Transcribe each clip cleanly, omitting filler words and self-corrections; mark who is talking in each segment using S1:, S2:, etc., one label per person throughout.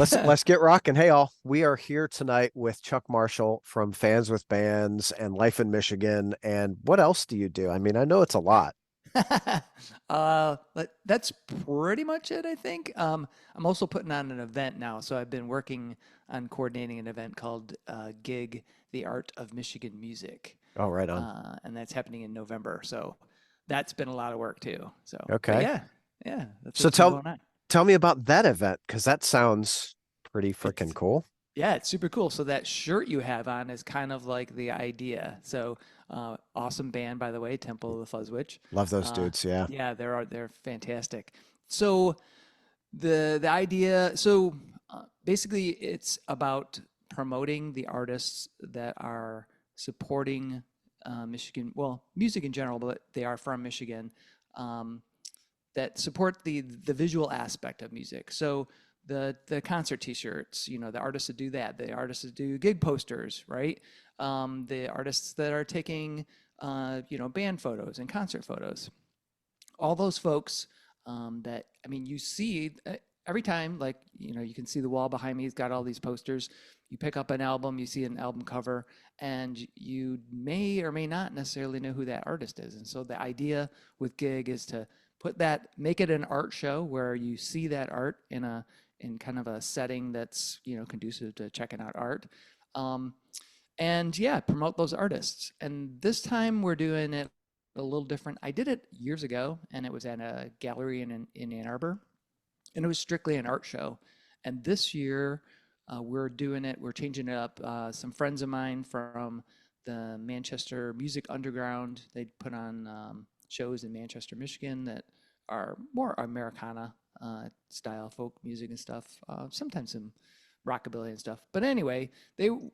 S1: Let's get rocking. Hey all, we are here tonight with Chuck Marshall from Fans with Bands and Life in Michigan. And what else do you do? I mean, I know it's a lot.
S2: But that's pretty much it, I think. I'm also putting on an event now, so I've been working on coordinating an event called Gig: The Art of Michigan Music,
S1: Oh, right on.
S2: and that's happening in November. So that's been a lot of work too. So, but
S1: Okay.
S2: yeah, that's
S1: So
S2: what's been
S1: tell
S2: going on.
S1: tell me about that event because that sounds pretty freaking
S2: It's
S1: cool.
S2: Yeah, it's super cool. So that shirt you have on is kind of like the idea. So awesome band, by the way, Temple of the Fuzzwitch.
S1: Love those
S2: Uh,
S1: dudes. Yeah.
S2: yeah, they're fantastic. So the idea, so basically, it's about promoting the artists that are supporting Michigan, well, music in general, but they are from Michigan. Um, that support the visual aspect of music. So the concert T-shirts, the artists that do that, the artists that do gig posters, right? The artists that are taking band photos and concert photos. All those folks that I mean, you see every time, like you can see the wall behind me. It's got all these posters. You pick up an album, you see an album cover, and you may or may not necessarily know who that artist is. And so the idea with Gig is to make it an art show where you see that art in kind of a setting that's conducive to checking out art. Um, and yeah, promote those artists. And this time we're doing it a little different. I did it years ago, and it was at a gallery in Ann Arbor, and it was strictly an art show. And this year, we're changing it up. Some friends of mine from the Manchester Music Underground, they put on shows in Manchester, Michigan that are more Americana style folk music and stuff. Sometimes some rockabilly and stuff. But anyway,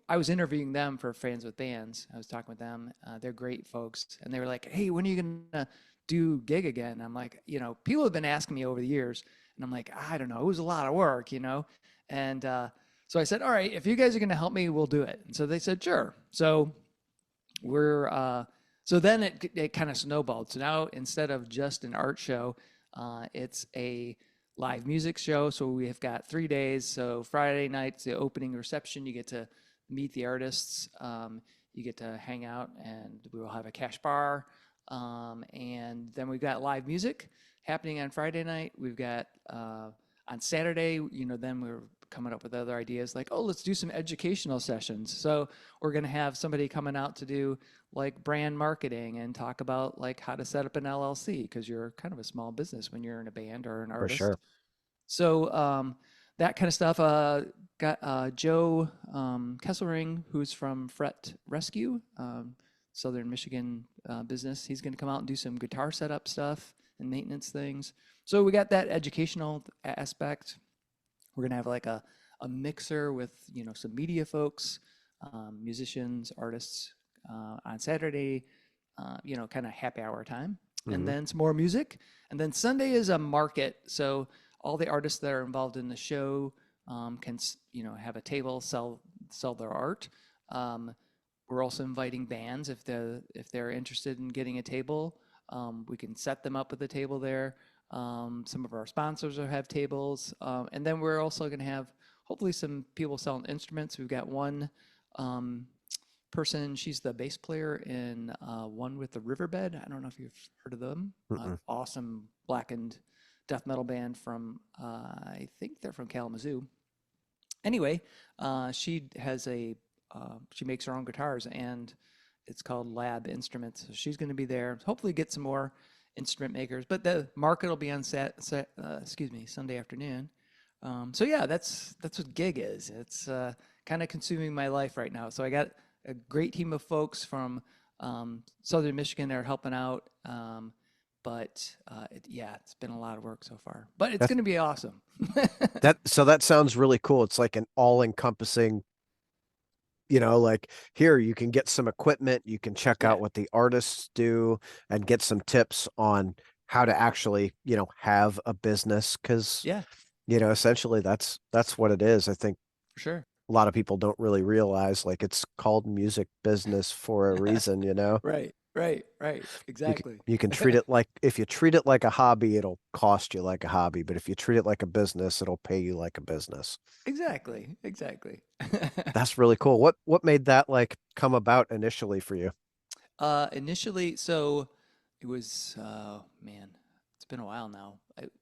S2: I was interviewing them for Fans with Bands. I was talking with them. They're great folks, and they were like, "Hey, when are you gonna do gig again?" I'm like, people have been asking me over the years, and I'm like, I don't know. It was a lot of work. And so I said, all right, if you guys are gonna help me, we'll do it. And so they said, sure. So we're so then it kind of snowballed. So now instead of just an art show, it's a live music show. So we have got 3 days. So Friday night's the opening reception. You get to meet the artists. You get to hang out, and we will have a cash bar. And then we've got live music happening on Friday night. We've got on Saturday, then we're coming up with other ideas like, oh, let's do some educational sessions. So we're going to have somebody coming out to do like brand marketing and talk about like how to set up an LLC because you're kind of a small business when you're in a band or an
S1: For
S2: artist.
S1: sure.
S2: So that kind of stuff. Got Joe Kesselring, who's from Fret Rescue, Southern Michigan business. He's going to come out and do some guitar setup stuff and maintenance things. So we got that educational aspect. We're going to have like a mixer with some media folks, musicians, artists on Saturday, kind of happy hour time, and
S1: Hmm.
S2: then some more music. And then Sunday is a market. So all the artists that are involved in the show can have a table, sell their art. Um, we're also inviting bands if they're interested in getting a table. We can set them up with a table there. Some of our sponsors will have tables, and then we're also going to have hopefully some people selling instruments. We've got one um, person. She's the bass player in One with the Riverbed. I don't know if you've heard of them.
S1: Mm-mm.
S2: Awesome blackened death metal band from I think they're from Kalamazoo. Anyway, she makes her own guitars, and it's called Lab Instruments. So she's going to be there. Hopefully, get some more instrument makers. But the market will be on Sunday afternoon. So yeah, that's what gig is. It's kind of consuming my life right now. So I got a great team of folks from Southern Michigan that are helping out. Yeah, it's been a lot of work so far, but it's
S1: That
S2: going to be awesome.
S1: that sounds really cool. It's like an all-encompassing, like here you can get some equipment, you can check
S2: Yeah,
S1: out what the artists do and get some tips on how to actually, have a business because,
S2: yeah,
S1: essentially that's what it is. I think
S2: for sure.
S1: a lot of people don't really realize like it's called music business for a reason.
S2: Right, Right,
S1: You can,
S2: exactly.
S1: you can treat it like if you treat it like a hobby, it'll cost you like a hobby. But if you treat it like a business, it'll pay you like a business.
S2: Exactly.
S1: That's really cool. What made that like come about initially for you?
S2: Initially, so it was, man, it's been a while now.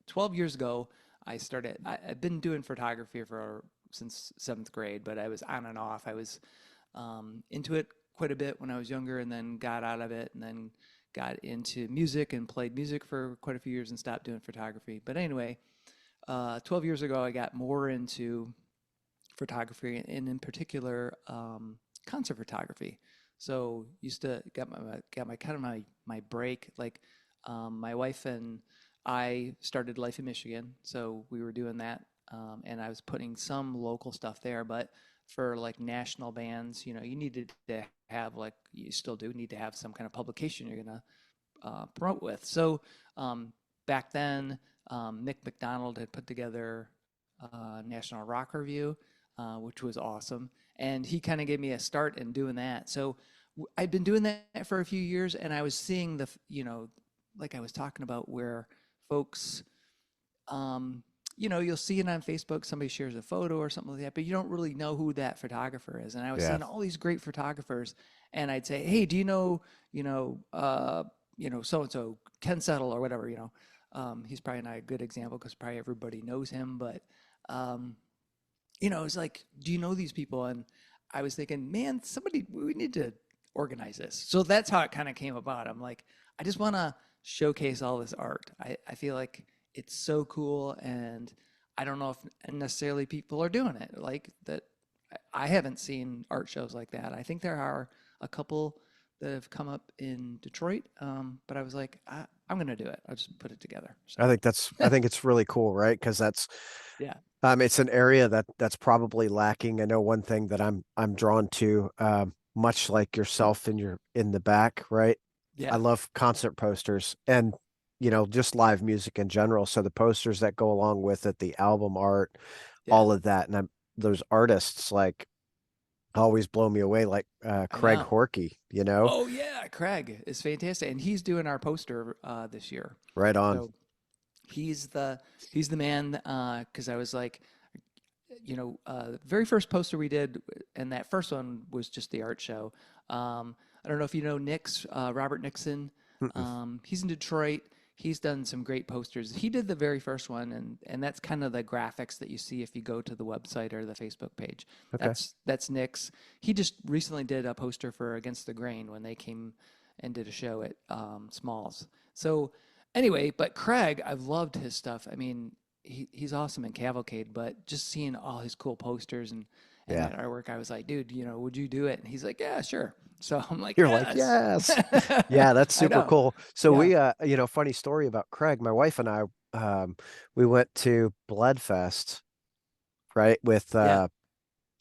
S2: 12 years ago, I've been doing photography for since seventh grade, but I was on and off. I was into it quite a bit when I was younger and then got out of it and then got into music and played music for quite a few years and stopped doing photography. But anyway, 12 years ago, I got more into photography and in particular concert photography. So used to got my kind of my break. Like my wife and I started Life in Michigan, so we were doing that, and I was putting some local stuff there. But for like national bands, you needed to have like you still do need to have some kind of publication you're gonna promote with. So back then, Nick McDonald had put together National Rock Review, which was awesome. And he kind of gave me a start in doing that. So I'd been doing that for a few years, and I was seeing like I was talking about, where folks, um, you'll see it on Facebook, somebody shares a photo or something like that, but you don't really know who that photographer is. And I was
S1: Yeah.
S2: seeing all these great photographers, and I'd say, hey, do so and so, Ken Settle or whatever, he's probably not a good example because probably everybody knows him, but um, it's like, do you know these people? And I was thinking, man, we need to organize this. So that's how it kind of came about. I'm like, I just want to showcase all this art. I feel like it's so cool. And I don't know if necessarily people are doing it like that. I haven't seen art shows like that. I think there are a couple that have come up in Detroit. But I was like, I'm going to do it. I'll just put it together. So,
S1: I think it's really cool, right? Because
S2: yeah.
S1: it's an area that's probably lacking. I know one thing that I'm drawn to, much like yourself in your in the back, right? I
S2: Yeah.
S1: love concert posters and just live music in general. So the posters that go along with it, the album art,
S2: Yeah.
S1: all of that, and those artists like always blow me away, like
S2: I
S1: Craig
S2: know.
S1: Horkey.
S2: Oh yeah, Craig is fantastic, and he's doing our poster this year.
S1: Right on.
S2: So he's the he's the man. Because I was like, the very first poster we did, and that first one was just the art show. I don't know if you know Robert Nixon.
S1: Mm-mm.
S2: He's in Detroit. He's done some great posters. He did the very first one, and that's kind of the graphics that you see if you go to the website or the Facebook page.
S1: Okay.
S2: That's Nick's. He just recently did a poster for Against the Grain when they came and did a show at Smalls. So anyway, but Craig, I've loved his stuff. I mean, he's awesome in Cavalcade, but just seeing all his cool posters and
S1: Yeah.
S2: that artwork, I was like, dude, would you do it? And he's like, yeah, sure. So I'm like,
S1: You're like,
S2: yes.
S1: yes. Yeah, that's
S2: I
S1: super
S2: know.
S1: cool. So
S2: Yeah.
S1: funny story about Craig, my wife and I, we went to Bloodfest, right? With
S2: Yeah.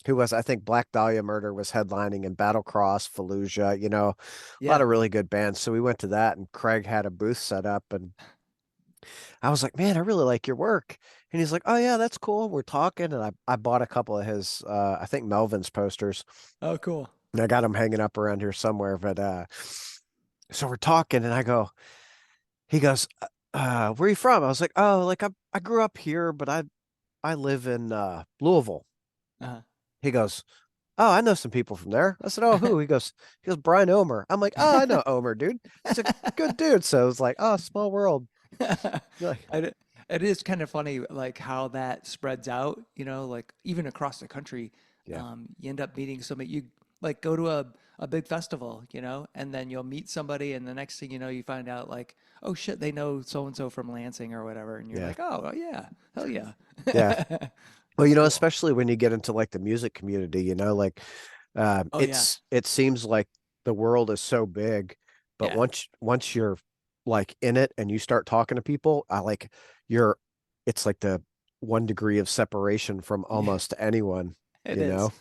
S1: who was I think Black Dahlia Murder was headlining and Battlecross, Fallujah, a lot
S2: Yeah.
S1: of really good bands. So we went to that and Craig had a booth set up and I was like, man, I really like your work. And he's like, oh yeah, that's cool. We're talking. And I bought a couple of his I think Melvin's posters
S2: Oh, cool.
S1: and I got them hanging up around here somewhere. But so we're talking and he goes, where are you from? I was like, oh, like I grew up here, but I live in Louisville.
S2: Uh-huh.
S1: He goes, oh, I know some people from there. I said, oh, who? He goes, Brian Omer. I'm like, oh, I know Omer, dude. He's a good dude. So it was like, oh, small world. Like,
S2: It, it is kind of funny, like how that spreads out, like even across the country.
S1: yeah,
S2: You end up meeting somebody, you like go to a big festival, and then you'll meet somebody, and the next thing you know, you find out, like, oh shit, they know so and so from Lansing or whatever. And you're
S1: yeah,
S2: like, oh, yeah, hell yeah.
S1: yeah. Well,
S2: That's cool.
S1: especially when you get into like the music community, like
S2: Oh, yeah.
S1: it seems like the world is so big, but
S2: Yeah,
S1: once you're like in it and you start talking to people, I like you're it's like the 1 degree of separation from
S2: yeah,
S1: almost anyone,
S2: it
S1: you
S2: is.
S1: know?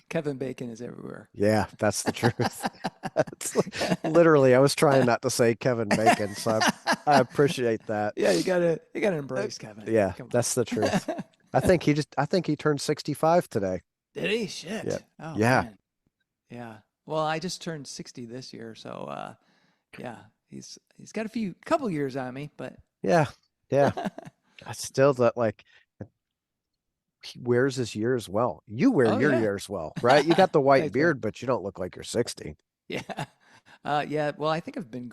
S2: Kevin Bacon is everywhere.
S1: Yeah, that's the truth. It's literally, I was trying not to say Kevin Bacon, so I appreciate that.
S2: Yeah, you gotta
S1: Uh,
S2: embrace Kevin.
S1: yeah,
S2: Come
S1: that's the truth.
S2: on.
S1: I think he turned 65 today.
S2: Did he?
S1: Yeah.
S2: Shit. Oh
S1: Yeah.
S2: man. Yeah. Well, I just turned 60 this year, so Yeah, he's got a couple years on me, but
S1: Yeah, yeah. I still that like he wears his years well. You wear
S2: oh
S1: your
S2: yeah.
S1: years well, right? You got the white
S2: Thanks, man.
S1: beard, but you don't look like you're 60.
S2: Yeah. Yeah, well, I think I've been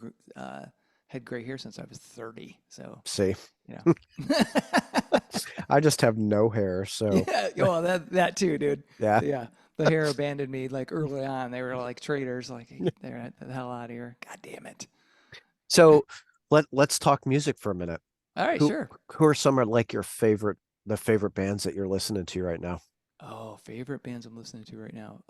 S2: had gray hair since I was 30, so
S1: See,
S2: you know.
S1: I just have no hair, so
S2: Yeah, well, that too, dude.
S1: yeah.
S2: Yeah, the hair abandoned me like early on. They were like traitors, like "Hey, they're the hell out of here. God damn it.
S1: So let's talk music for a minute.
S2: All right,
S1: Who
S2: sure.
S1: who are some of like your the favorite bands that you're listening to right now?
S2: Oh, favorite bands I'm listening to right now.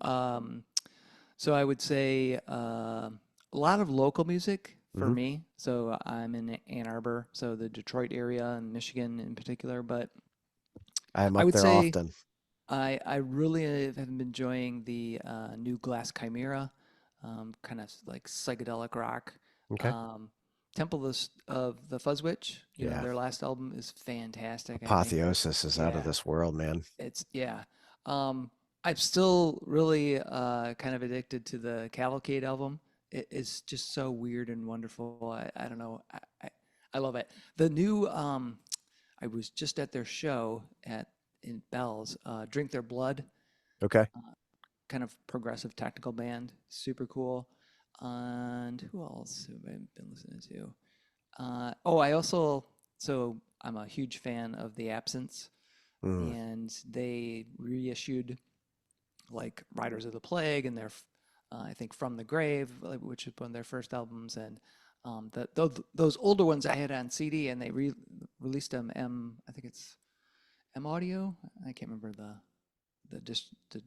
S2: So I would say a lot of local music for
S1: Hmm.
S2: me. So I'm in Ann Arbor, so the Detroit area and Michigan in particular. But
S1: I'm
S2: I
S1: up
S2: would
S1: there
S2: say
S1: often.
S2: I really have been enjoying the new Glass Chimera, kind of like psychedelic rock.
S1: Okay.
S2: Um, Temple of the Fuzzwitch,
S1: Yeah.
S2: their last album is fantastic. I think that,
S1: Apotheosis is out of
S2: yeah,
S1: this world, man.
S2: it's yeah. Um, I'm still really kind of addicted to the Cavalcade album. It's just so weird and wonderful. I don't know. I love it. The new I was just at their show at in Bell's, Drink Their Blood,
S1: Okay.
S2: kind of progressive technical band, super cool. And who else have I been listening to? Oh, I also I'm a huge fan of The Absence,
S1: Mm.
S2: and they reissued like Riders of the Plague and their I think From the Grave, which is one of their first albums, and those older ones I had on CD, and they released them I think it's M Audio. I can't remember the, dis, the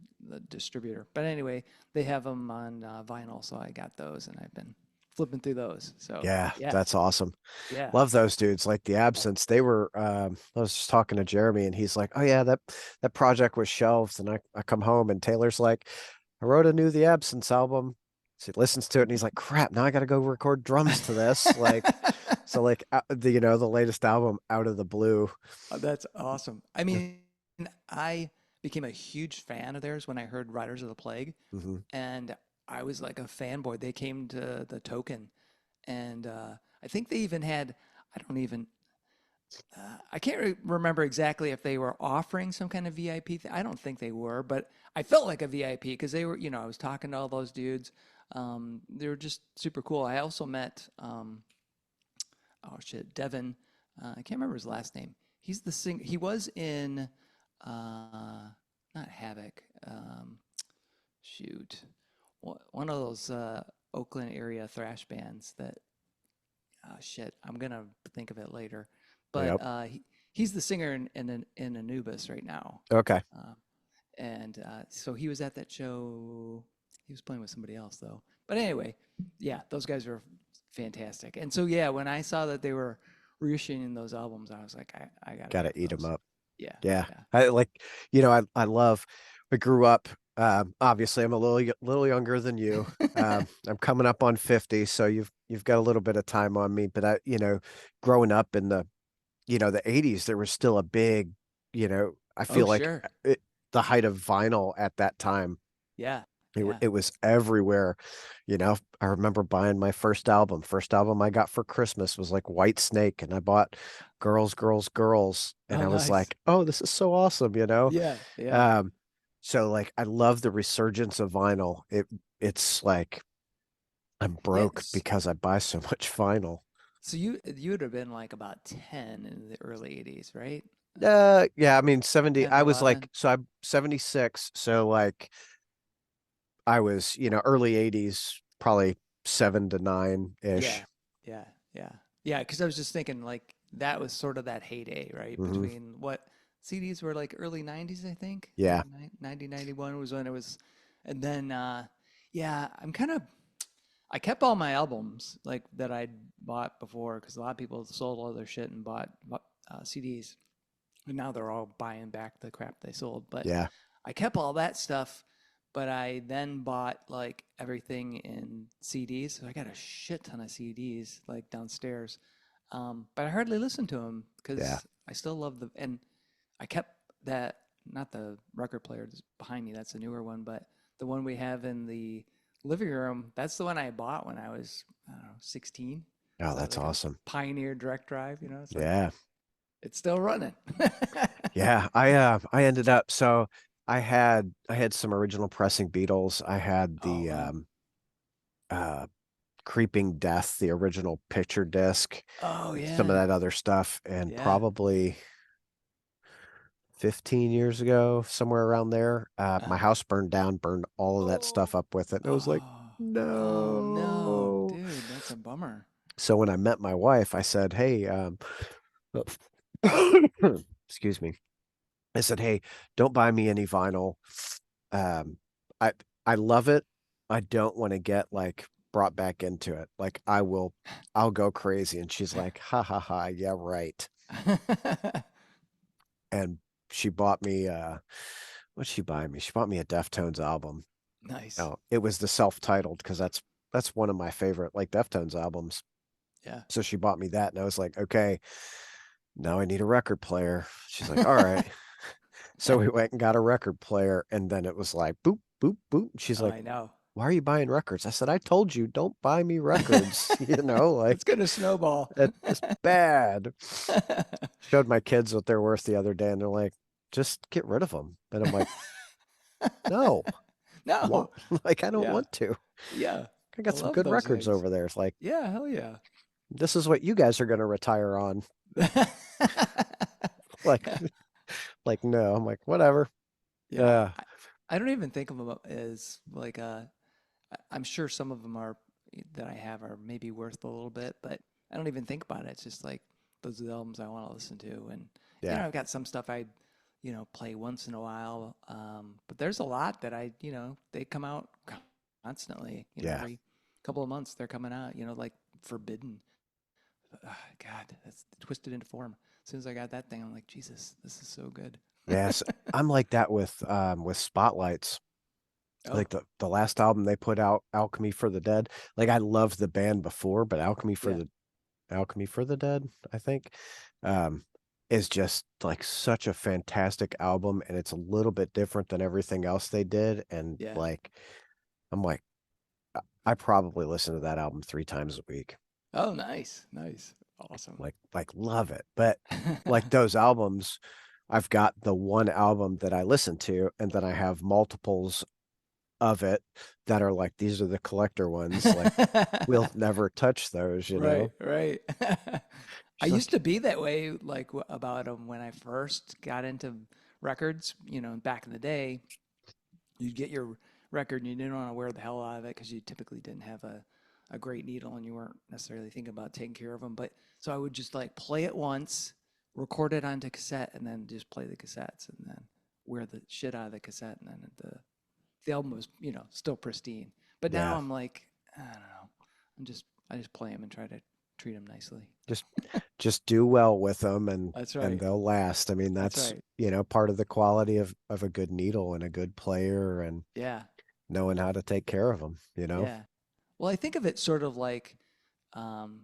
S2: distributor, but anyway, they have them on vinyl, so I got those, and I've been flipping through those. So
S1: Yeah,
S2: yeah,
S1: that's awesome.
S2: yeah.
S1: Love those dudes. Like the Absence, they were I was just talking to Jeremy and he's like, "Oh yeah, that project was shelved." And I come home and Taylor's like, "I wrote a new The Absence album." So he listens to it and he's like, "Crap, now I got to go record drums to this." Like so like the latest album out of the blue.
S2: Oh, that's awesome. I mean, I became a huge fan of theirs when I heard Riders of the Plague,
S1: Hmm.
S2: and I was like a fanboy. They came to the Token, and I think they even had, I don't even, I can't remember exactly if they were offering some kind of VIP thing. I don't think they were, but I felt like a VIP because they were, I was talking to all those dudes. They were just super cool. I also met, oh shit, Devin. I can't remember his last name. He's the singer. He was in, not Havoc. Shoot, one of those Oakland area thrash bands that. Oh shit, I'm gonna think of it later. But
S1: Yep.
S2: he's the singer in Anubis right now.
S1: Okay.
S2: Uh, and so he was at that show. He was playing with somebody else though. But anyway, yeah, those guys are fantastic. And so yeah, when I saw that they were reissuing those albums, I was like, I gotta
S1: Got
S2: get
S1: to eat them
S2: those.
S1: up.
S2: Yeah,
S1: Yeah.
S2: yeah.
S1: I like, I love, I grew up, obviously I'm a little younger than you. I'm coming up on 50, so you've got a little bit of time on me, but growing up in the 80s, there was still a big, I
S2: Oh
S1: feel like
S2: sure.
S1: the height of vinyl at that time.
S2: Yeah,
S1: It,
S2: yeah.
S1: it was everywhere. I remember buying my first album. First album I got for Christmas was like White Snake, and I bought Girls, Girls, Girls, and
S2: Oh
S1: I was
S2: nice.
S1: like, "Oh, this is so awesome."
S2: Yeah, yeah.
S1: Um, so like I love the resurgence of vinyl. It's like I'm broke
S2: Yes.
S1: because I buy so much vinyl.
S2: So you would have been like about 10 in the early 80s, right?
S1: Yeah, I mean 70,
S2: 10,
S1: I was like
S2: 11.
S1: so I'm 76, so like I was, early 80s, probably 7 to 9-ish.
S2: Yeah, yeah, yeah. Yeah, because I was just thinking like that was sort of that heyday, right?
S1: Hmm.
S2: Between what CDs were like early 90s, I think.
S1: Yeah.
S2: 90, 91 was when it was. And then, yeah, I kept all my albums like that I'd bought before because a lot of people sold all their shit and bought CDs. And now they're all buying back the crap they sold. But
S1: Yeah.
S2: I kept all that stuff, but I then bought like everything in CDs. So I got a shit ton of CDs like downstairs. But I hardly listen to them
S1: Yeah.
S2: because I still love and I kept that, not the record player that's behind me, that's a newer one, but the one we have in the living room. That's the one I bought when I was, I don't know, 16.
S1: Oh,
S2: So
S1: that's
S2: like a
S1: awesome.
S2: Pioneer direct drive, it's like
S1: Yeah.
S2: it's still running.
S1: Yeah. I ended up so I had some original pressing Beatles. I had
S2: Oh
S1: the
S2: man.
S1: uh Creeping Death, the original picture disc,
S2: Oh
S1: some of
S2: yeah.
S1: that other stuff, and
S2: Yeah.
S1: probably 15 years ago, somewhere around there, my
S2: Uh,
S1: house burned down, burned all of that stuff
S2: oh.
S1: up with it. And it was like,
S2: Oh. Oh no,
S1: no.
S2: dude, that's a bummer.
S1: So when I met my wife, I said, hey, excuse me. I said, hey, don't buy me any vinyl. Um, I I love it. I don't want to get like brought back into it. Like I'll go crazy. And she's like, ha ha ha, yeah, right. And she bought me what'd she buy me? She bought me a Deftones album.
S2: Nice.
S1: Oh, it was the self-titled because that's one of my favorite like Deftones albums.
S2: Yeah.
S1: So she bought me that, and I was like, okay, now I need a record player. She's like, all right. So we went and got a record player, and then it was like boop, boop, boop. She's
S2: Oh,
S1: like,
S2: I know.
S1: why are you buying records? I said, I told you, don't buy me records. Like
S2: It's gonna snowball.
S1: it's bad. Showed my kids what they're worth the other day, and they're like, just get rid of them. And I'm like, no, why?
S2: No.
S1: Like, I don't
S2: Yeah.
S1: want to.
S2: Yeah.
S1: I
S2: I
S1: got some
S2: love
S1: good
S2: those
S1: records
S2: things.
S1: over there. It's like,
S2: Yeah, hell yeah.
S1: this is what you guys are going to retire on. Like, like, no. I'm like, whatever.
S2: Yeah.
S1: Uh,
S2: I don't even think of them as like I'm sure some of them are that I have are maybe worth a little bit, but I don't even think about it. It's just like those are the albums I want to listen to, and
S1: yeah,
S2: I've got some stuff I play once in a while, but there's a lot that they come out constantly.
S1: yeah.
S2: Every couple of months they're coming out. Like Forbidden. God, that's twisted into form. As soon as I got that thing, I'm like, Jesus, this is so good.
S1: Yes, I'm like that with Spotlights.
S2: Oh,
S1: Like the last album they put out, Alchemy for the Dead. Like I loved the band before, but
S2: yeah,
S1: Alchemy for the Dead, I think, um, is just like such a fantastic album, and it's a little bit different than everything else they did. And
S2: yeah.
S1: like, I'm like, I probably listen to that album 3 times a week.
S2: Oh, nice, nice, awesome.
S1: Like love it. But like those albums, I've got the one album that I listen to, and then I have multiples of it that are like these are the collector ones. Like we'll never touch those, you
S2: Right,
S1: know.
S2: right. I
S1: She's
S2: used to
S1: like,
S2: be that way, like about them when I first got into records. Back in the day, you'd get your record and you didn't want to wear the hell out of it because you typically didn't have a great needle and you weren't necessarily thinking about taking care of them. But so I would just like play it once, record it onto cassette, and then just play the cassettes and then wear the shit out of the cassette. And then the album was, still pristine. But now
S1: yeah,
S2: I'm like, I don't know. I just play them and try to treat them nicely.
S1: just just do well with them,
S2: That's
S1: and
S2: right.
S1: they'll last. I mean,
S2: That's
S1: that's,
S2: right.
S1: part of the quality of a good needle and a good player and
S2: Yeah.
S1: knowing how to take care of them.
S2: Yeah. Well, I think of it sort of um,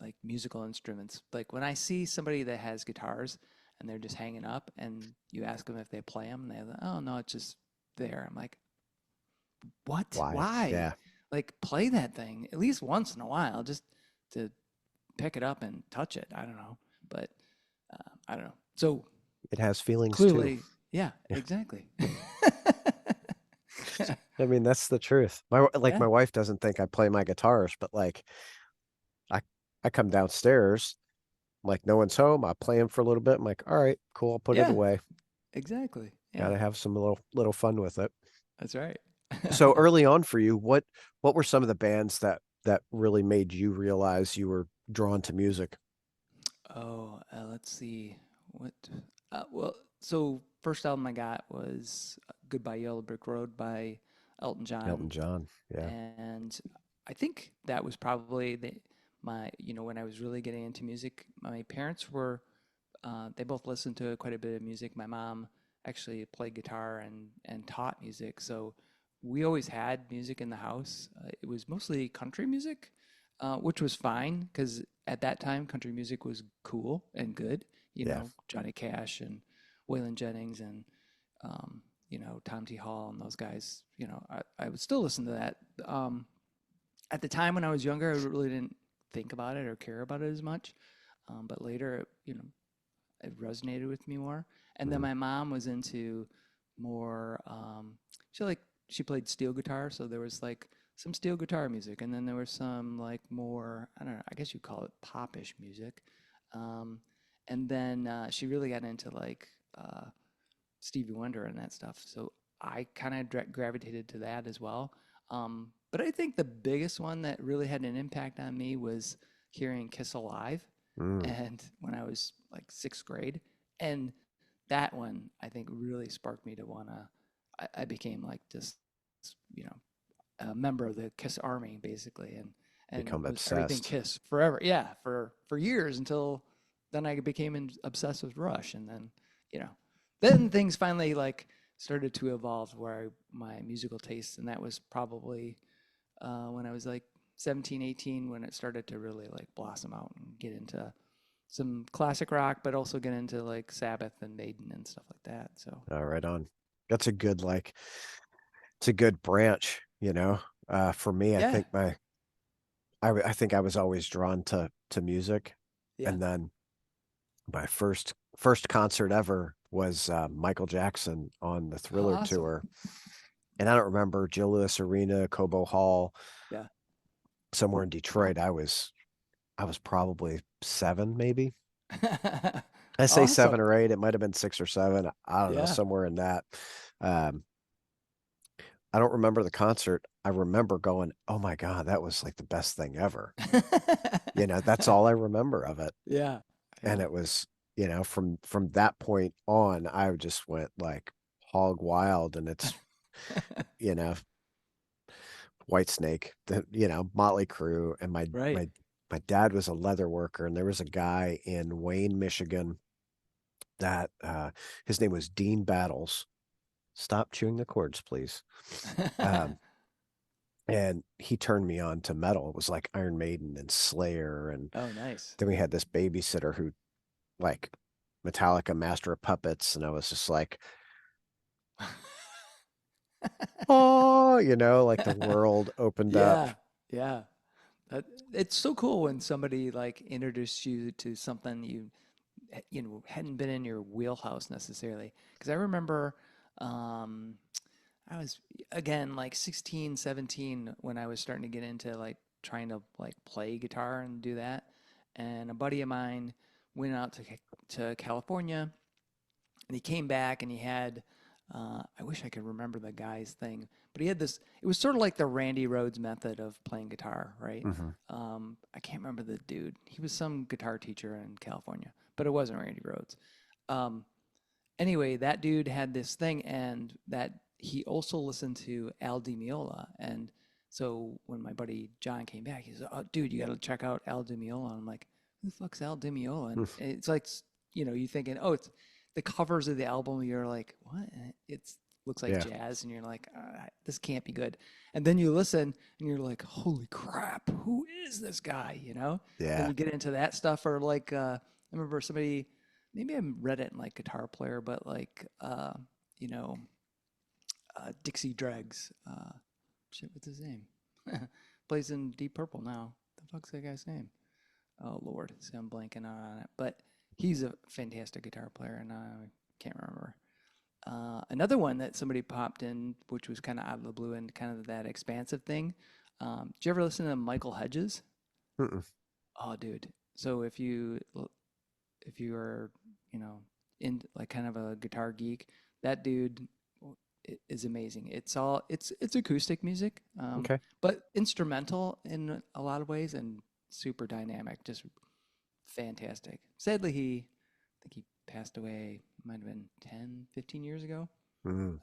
S2: like musical instruments. Like when I see somebody that has guitars and they're just hanging up, and you ask them if they play them, and they're like, "Oh no, it's just there." I'm like, "What?
S1: Why?
S2: Why?
S1: Yeah,
S2: Like play that thing at least once in a while, just to pick it up and touch it." I don't know, but I don't know. So
S1: it has feelings too.
S2: clearly, yeah, exactly.
S1: I mean, that's the truth.
S2: Yeah,
S1: My wife doesn't think I play my guitars, but like I I come downstairs, I'm like no one's home. I play them for a little bit. I'm like, all right, cool. I'll put it
S2: yeah,
S1: away.
S2: exactly.
S1: Got
S2: Yeah,
S1: to have some little fun with it.
S2: that's right.
S1: So early on for you, what were some of the bands that really made you realize you were drawn to music?
S2: Oh, let's see. What? Well, so first album I got was "Goodbye Yellow Brick Road" by Elton
S1: Elton
S2: John,
S1: John. Yeah.
S2: and I think that was probably my when I was really getting into music. My parents were they both listened to quite a bit of music. My mom actually played guitar and taught music, so we always had music in the house. It was mostly country music, which was fine because at that time country music was cool and good.
S1: Yeah.
S2: Johnny Cash and Waylon Jennings and um, Tom T. Hall and those guys, I would still listen to that. At the time when I was younger, I really didn't think about it or care about it as much. But later, it resonated with me more. And then
S1: Mm.
S2: my mom was into more, she like, she played steel guitar. So there was like some steel guitar music. And then there was some like more, I don't know, I guess you call it popish music. Um, and then she really got into like Stevie Wonder and that stuff. So I kind of gravitated to that as well. But I think the biggest one that really had an impact on me was hearing Kiss Alive,
S1: Mm.
S2: and when I was like sixth grade, and that one I think really sparked me to wanna. I became like just you know a member of the Kiss Army basically, and
S1: Become
S2: was everything
S1: obsessed.
S2: Kiss forever. Yeah, for years until then I became obsessed with Rush, and then you know then things finally like started to evolve where my musical taste, and that was probably when I was like 17, 18, when it started to really like blossom out and get into some classic rock, but also get into like Sabbath and Maiden and stuff like that. So
S1: Right on. That's a good like it's a good branch, you know. For me, I
S2: yeah,
S1: think I think I was always drawn to music,
S2: yeah.
S1: and then my first concert ever was Michael Jackson on the
S2: Oh,
S1: Thriller
S2: awesome.
S1: tour, and I don't remember Joe Louis Arena, Cobo Hall,
S2: Yeah.
S1: somewhere in Detroit. I was probably seven, maybe. I say
S2: Awesome.
S1: 7 or 8. It might have been 6 or 7. I don't know,
S2: Yeah.
S1: somewhere in that. Um, I don't remember the concert. I remember going, "Oh my God, that was like the best thing ever." That's all I remember of it.
S2: Yeah.
S1: And
S2: Yeah.
S1: it was, from that point on, I just went like hog wild. And it's, you know, Whitesnake, Motley Crue, and my
S2: Right.
S1: my my dad was a leather worker, and there was a guy in Wayne, Michigan that his name was Dean Battles. Stop chewing the cords, please. Um, and he turned me on to metal. It was like Iron Maiden and Slayer, and
S2: Oh, nice.
S1: then we had this babysitter who like Metallica, Master of Puppets, and I was just like, oh, like the world opened up.
S2: Yeah. Yeah. That, it's so cool when somebody like introduced you to something hadn't been in your wheelhouse necessarily. Because I remember um, I was again like 16, 17 when I was starting to get into like trying to like play guitar and do that. And a buddy of mine went out to California, and he came back and he had I wish I could remember the guy's thing, but he had this. It was sort of like the Randy Rhoads method of playing guitar, right?
S1: Hmm.
S2: I can't remember the dude. He was some guitar teacher in California, but it wasn't Randy Rhoads. Um, anyway, that dude had this thing, and that he also listened to Al Di Meola. And so when my buddy John came back, he said, "Oh, dude, you got to check out Al Di Meola." And I'm like, "Who the fuck's Al Di Meola?" And it's like, you thinking, "Oh, it's the covers of the album." You're like, "What?" It's looks like
S1: Yeah,
S2: jazz, and you're like, "This can't be good." And then you listen, and you're like, "Holy crap, who is this guy?" Then
S1: yeah.
S2: you get into that stuff, or like, I remember somebody maybe I read it in like Guitar Player, but like you know, Dixie Dregs. Shit, what's his name? Plays in Deep Purple now. The fuck's that guy's name? Oh Lord, see, I'm blanking out on it. But he's a fantastic guitar player, and I can't remember. Another one that somebody popped in, which was kind of out of the blue and kind of that expansive thing. Did you ever listen to Michael Hedges?
S1: Mm-mm.
S2: Oh, dude. So if you are, you know, in like kind of a guitar geek, that dude is amazing. It's acoustic music,
S1: Okay.
S2: but instrumental in a lot of ways and super dynamic, just fantastic. Sadly, I think he passed away, might have been 10, 15 years ago,
S1: Mm,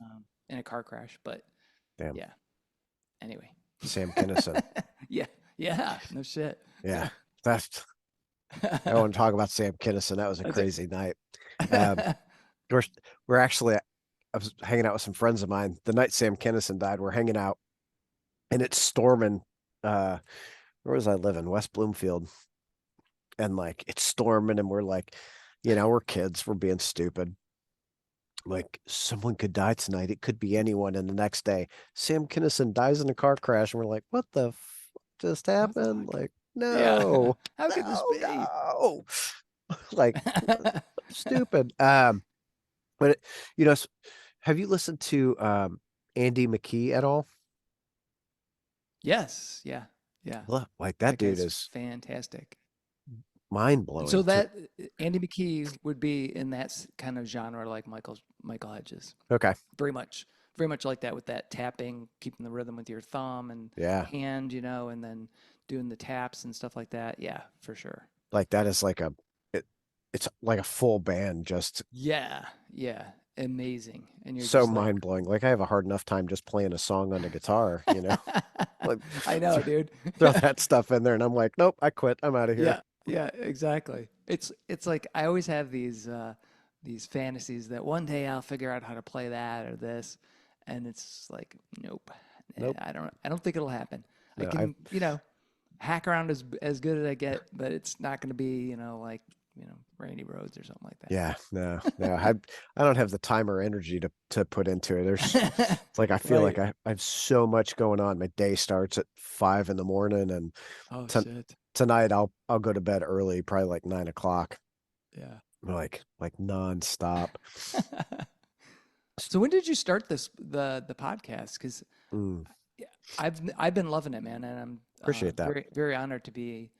S2: in a car crash. But
S1: damn.
S2: yeah, anyway.
S1: Sam Kinison.
S2: Yeah, yeah, no shit.
S1: Yeah.
S2: Yeah.
S1: That's I want to talk about Sam Kinison. That was a
S2: That's it.
S1: crazy night. Um, we're we're actually I was hanging out with some friends of mine. The night Sam Kinison died, we're hanging out and it's storming. Where was I living? West Bloomfield. And like it's storming and we're like, we're kids, we're being stupid. Like someone could die tonight. It could be anyone. And the next day, Sam Kinison dies in a car crash, and we're like, what the just
S2: What the
S1: happened?
S2: fuck?
S1: Like,
S2: Yeah.
S1: no,
S2: How could this
S1: no,
S2: be?
S1: no. Like stupid. But you know, have you listened to Andy McKee at all?
S2: Yes. Yeah. Yeah.
S1: Like that
S2: That
S1: dude
S2: guy's
S1: is
S2: fantastic.
S1: mind
S2: And so
S1: blowing to
S2: that Andy McKee would be in that kind of genre like Michael Hedges.
S1: okay.
S2: Very much, very much like that with that tapping, keeping the rhythm with your thumb and
S1: Yeah.
S2: hand, and then doing the taps and stuff like that. Yeah, for sure.
S1: Like that is like it, it's like a full band, just
S2: Yeah, yeah, amazing. And you're
S1: so
S2: just like,
S1: mind blowing. Like I have a hard enough time just playing a song on the guitar, Like
S2: I know,
S1: th-
S2: dude.
S1: throw that stuff in there and I'm like, nope, I quit. I'm out of here.
S2: Yeah, yeah, exactly. It's like I always have these fantasies that one day I'll figure out how to play that or this, and it's like, nope,
S1: Nope.
S2: I don't think it'll happen. I
S1: No, I
S2: can, hack around as good as I get, but it's not going to be, like, Randy Rhodes or something like
S1: yeah, no, no. I don't have the time or energy to put into it.
S2: that.
S1: It's like I feel like
S2: Right.
S1: I have so much going on. My day starts at 5 in the morning and
S2: Oh
S1: t
S2: shit.
S1: tonight I'll go to bed early, probably like 9 o'clock.
S2: Yeah.
S1: Like nonstop.
S2: So when did you start the podcast? Because
S1: Mm,
S2: I've been loving it, man, and I'm
S1: appreciate that.
S2: very very honored to be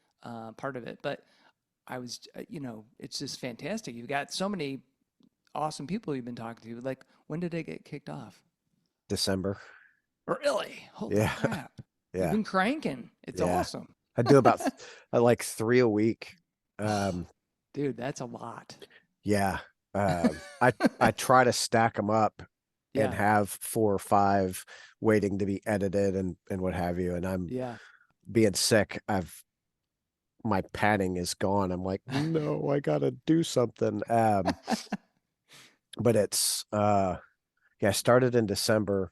S2: part of it. But I was, it's just fantastic. You've got so many awesome people you've been talking to. Like, when did it get kicked off?
S1: December.
S2: Really? Holy
S1: Yeah,
S2: crap! You've
S1: yeah,
S2: been cranking. It's
S1: yeah.
S2: awesome.
S1: I do about I like 3 a week.
S2: Oh,
S1: Um,
S2: dude, that's a lot.
S1: yeah. I try to stack them up and
S2: Yeah,
S1: have 4 or 5 waiting to be edited and what have you. And I'm
S2: yeah.
S1: being sick. My padding is gone. I'm like, no, I gotta do something. But it's yeah, I started in December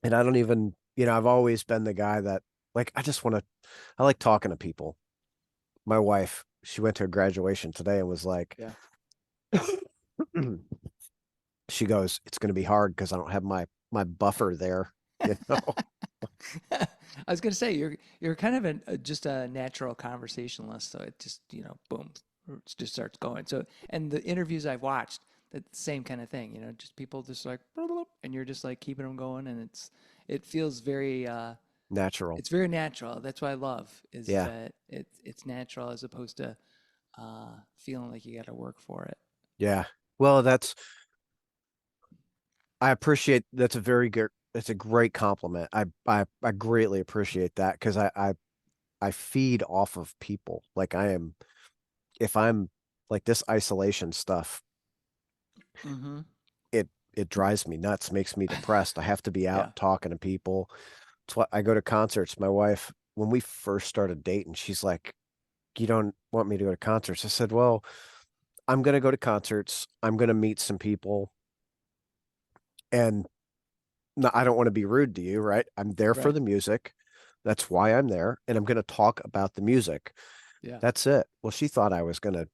S1: and I don't even, I've always been the guy that like I like talking to people. My wife, she went to a graduation today and was like,
S2: Yeah.
S1: she goes, it's gonna be hard because I don't have my buffer there, you know.
S2: I was gonna say you're kind of just a natural conversationalist, so it just boom, it just starts going. So and the interviews I've watched, the same kind of thing, just people just like bloop, bloop, and you're just like keeping them going, and it feels very
S1: Natural.
S2: it's very natural. That's what I love is
S1: Yeah.
S2: that it's natural as opposed to feeling like you got to work for it.
S1: Yeah. Well, I appreciate that's a very good that's a great compliment. I greatly appreciate that because I feed off of people. Like I am if I'm like this isolation stuff,
S2: Mm-hmm.
S1: it drives me nuts, makes me depressed. I have to be out
S2: Yeah.
S1: talking to people. It's what I go to concerts. My wife, when we first started dating, she's like, "You don't want me to go to concerts?" I said, "Well, I'm gonna go to concerts. I'm gonna meet some people, and no, I don't want to be rude to you, right? I'm there for
S2: Right.
S1: the music. That's why I'm there, and I'm gonna talk about the music.
S2: Yeah.
S1: That's it." Well, she thought I was gonna,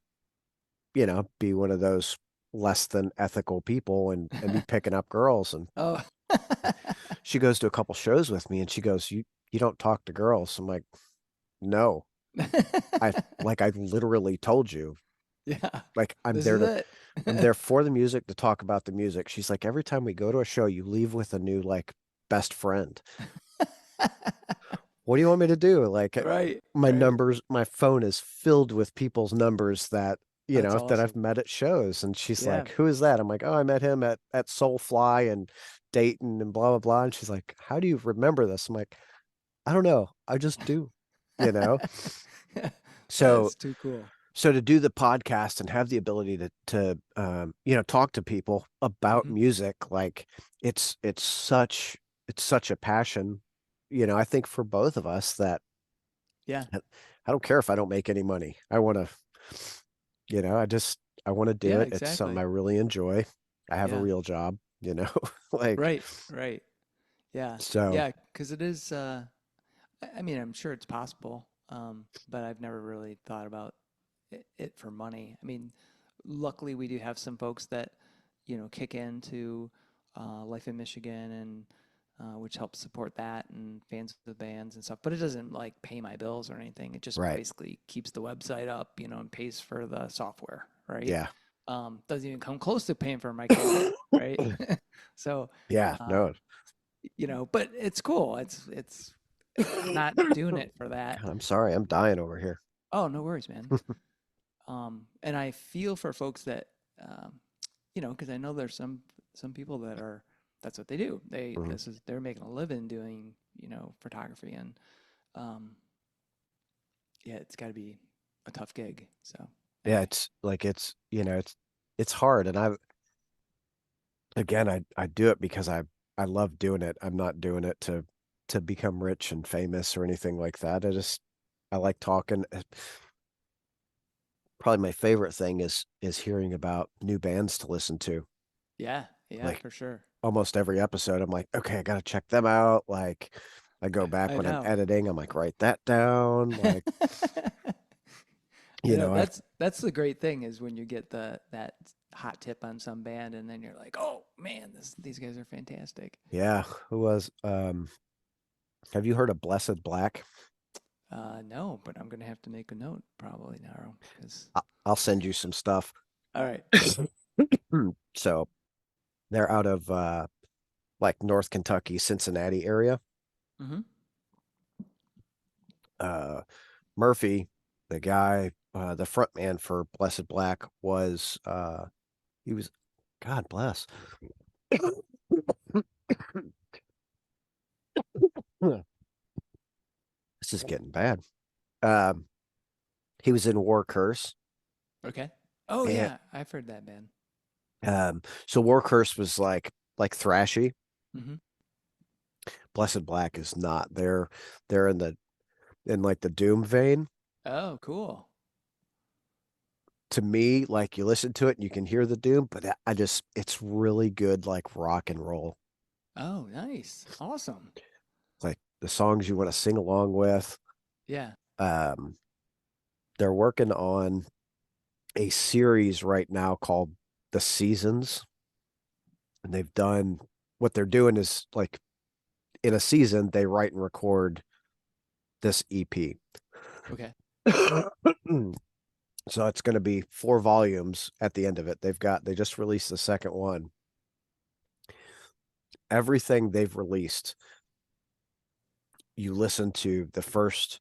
S1: be one of those less than ethical people and be picking up girls. And
S2: Oh.
S1: she goes to a couple shows with me, and she goes, "You don't talk to girls." I'm like, "No, I literally told you,
S2: Yeah.
S1: like
S2: This is
S1: I'm
S2: it.
S1: there for the music to talk about the music." She's like, "Every time we go to a show, you leave with a new like best friend. What do you want me to do?" Like
S2: Right,
S1: my
S2: right.
S1: numbers, my phone is filled with people's numbers that,
S2: That's
S1: that I've
S2: awesome.
S1: met at shows. And she's
S2: Yeah.
S1: like, "Who is that?" I'm like, "Oh, I met him at Soulfly and Dayton and blah blah blah." And she's like, "How do you remember this?" I'm like, "I don't know. I just do." You know? So
S2: That's too cool.
S1: so to do the podcast and have the ability to talk to people about
S2: Mhm.
S1: music, like it's such a passion, I think for both of us that
S2: Yeah.
S1: I don't care if I don't make any money. I want to, I want to do
S2: Yeah,
S1: it. It's something I
S2: exactly.
S1: really enjoy. I have a
S2: Yeah.
S1: real job, like,
S2: Right, right. Yeah.
S1: so
S2: Yeah. Because it is, I mean, I'm sure it's possible, but I've never really thought about it for money. I mean, luckily we do have some folks that kick into Life in Michigan and which helps support that and fans of the bands and stuff. But it doesn't like pay my bills or anything. It just
S1: Right.
S2: basically keeps the website up, and pays for the software, right?
S1: Yeah.
S2: Doesn't even come close to paying for my cable, right? So,
S1: Yeah.
S2: uh,
S1: No.
S2: but it's cool. I'm not doing it for that.
S1: God, I'm sorry. I'm dying over here.
S2: Oh, no worries, man. And I feel for folks that, um, because I know there's some people that are that's what they do.
S1: Mhm.
S2: They're making a living doing photography, and um, yeah, it's got to be a tough gig. So
S1: Yeah.
S2: anyway,
S1: It's like it's hard, and I do it because I love doing it. I'm not doing it to become rich and famous or anything like that. I like talking. Probably my favorite thing is hearing about new bands to listen to.
S2: yeah, yeah,
S1: Like
S2: for sure.
S1: almost every episode, I'm like, okay, I gotta check them out. Like I go back
S2: I
S1: when I'm
S2: know.
S1: editing, I'm like, write that down. Like,
S2: I know
S1: I've
S2: that's the great thing is when you get that hot tip on some band and then you're like, oh man, these guys are fantastic.
S1: yeah, who was have you heard of Blessed Black?
S2: No, but I'm gonna have to make a note probably now because
S1: I'll send you some stuff.
S2: all right.
S1: So they're out of like North Kentucky, Cincinnati area.
S2: Mm-hmm.
S1: Uh Murphy, the guy, the front man for Blessed Black was he was God bless. This is getting bad. Um he was in War Curse.
S2: Okay. Oh
S1: And
S2: yeah, I've heard that band.
S1: so War Curse was like thrashy.
S2: Mm-hmm.
S1: Blessed Black is not. They're in like the doom vein.
S2: Oh, cool.
S1: To me, like you listen to it and you can hear the doom, but I just it's really good like rock and roll.
S2: Oh, nice. Awesome.
S1: Like the songs you want to sing along with.
S2: Yeah.
S1: Um they're working on a series right now called The Seasons, and they've done what they're doing is like in a season they write and record this EP.
S2: Okay.
S1: So it's going to be 4 volumes at the end of it. They just released the second one. Everything they've released, you listen to the first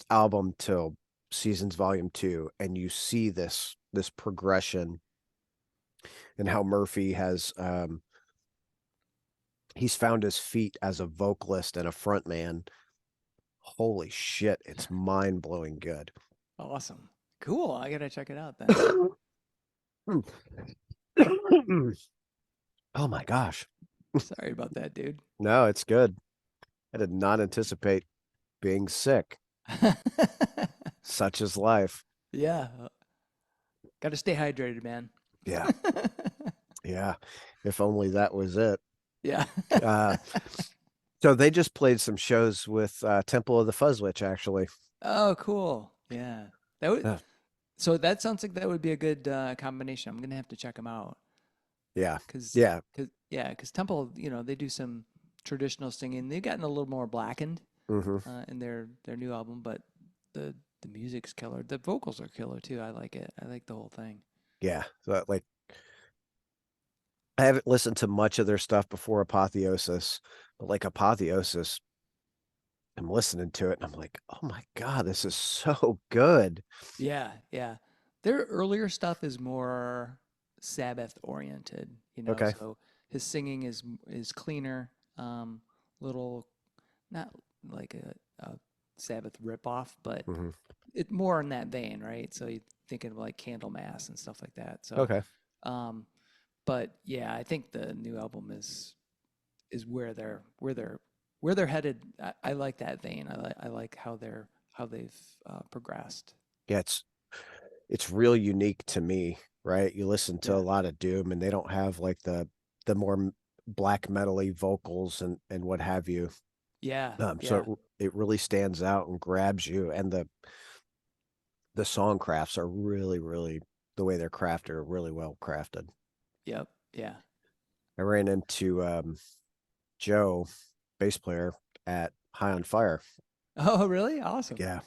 S1: album till Seasons Volume 2 and you see this progression and how Murphy has he's found his feet as a vocalist and a frontman. Holy shit, it's mind-blowing good.
S2: Awesome. Cool. I gotta check it out then.
S1: Oh my gosh.
S2: Sorry about that, dude.
S1: No, it's good. I did not anticipate being sick. Such is life.
S2: Yeah. Gotta stay hydrated, man.
S1: Yeah. Yeah. If only that was it.
S2: Yeah.
S1: Uh, so they just played some shows with Temple of the Fuzzwitch, actually.
S2: Oh, cool. Yeah. That would
S1: Uh,
S2: so that sounds like that would be a good combination. I'm gonna have to check them out.
S1: yeah.
S2: Cause,
S1: Yeah.
S2: cause Temple, they do some traditional singing. They've gotten a little more blackened
S1: Hmm.
S2: in their new album, but the music's killer. The vocals are killer too. I like it. I like the whole thing.
S1: Yeah. So, like, I haven't listened to much of their stuff before Apotheosis, but like Apotheosis, I'm listening to it and I'm like, oh my God, this is so good.
S2: Yeah, yeah. Their earlier stuff is more Sabbath oriented,
S1: Okay.
S2: so his singing is cleaner, little not like a Sabbath ripoff, but
S1: Hmm.
S2: it more in that vein, right? So you thinking of like Candlemass and stuff like that. So,
S1: Okay.
S2: um, but yeah, I think the new album is where they're headed. I like that vein. I like how they've progressed.
S1: Yeah, it's real unique to me, right? You listen to a
S2: Yeah.
S1: lot of Doom and they don't have like the more black metally vocals and what have you.
S2: Yeah,
S1: So
S2: yeah,
S1: it really stands out and grabs you, and the song crafts are really, really the way they're crafted are really well crafted.
S2: Yep. Yeah.
S1: I ran into Joe, bass player at High on Fire.
S2: Oh, really? Awesome.
S1: Yeah.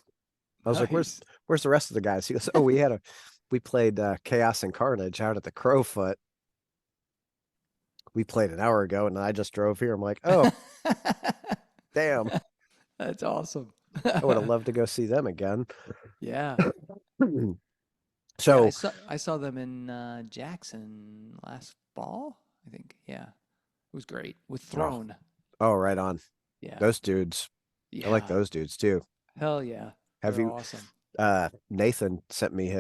S1: I was like,
S2: Nice.
S1: where's the rest of the guys? He goes, oh, we played Chaos and Carnage out at the Crowfoot. We played an hour ago and I just drove here. I'm like, oh, damn.
S2: That's awesome.
S1: I would have loved to go see them again.
S2: Yeah. Yeah,
S1: So,
S2: I saw them in Jackson last fall, I think. Yeah. It was great with
S1: oh,
S2: Throne.
S1: oh, right on.
S2: Yeah.
S1: Those dudes. I like
S2: Yeah.
S1: those dudes too.
S2: Hell yeah.
S1: Have
S2: They're
S1: you
S2: awesome.
S1: Nathan sent me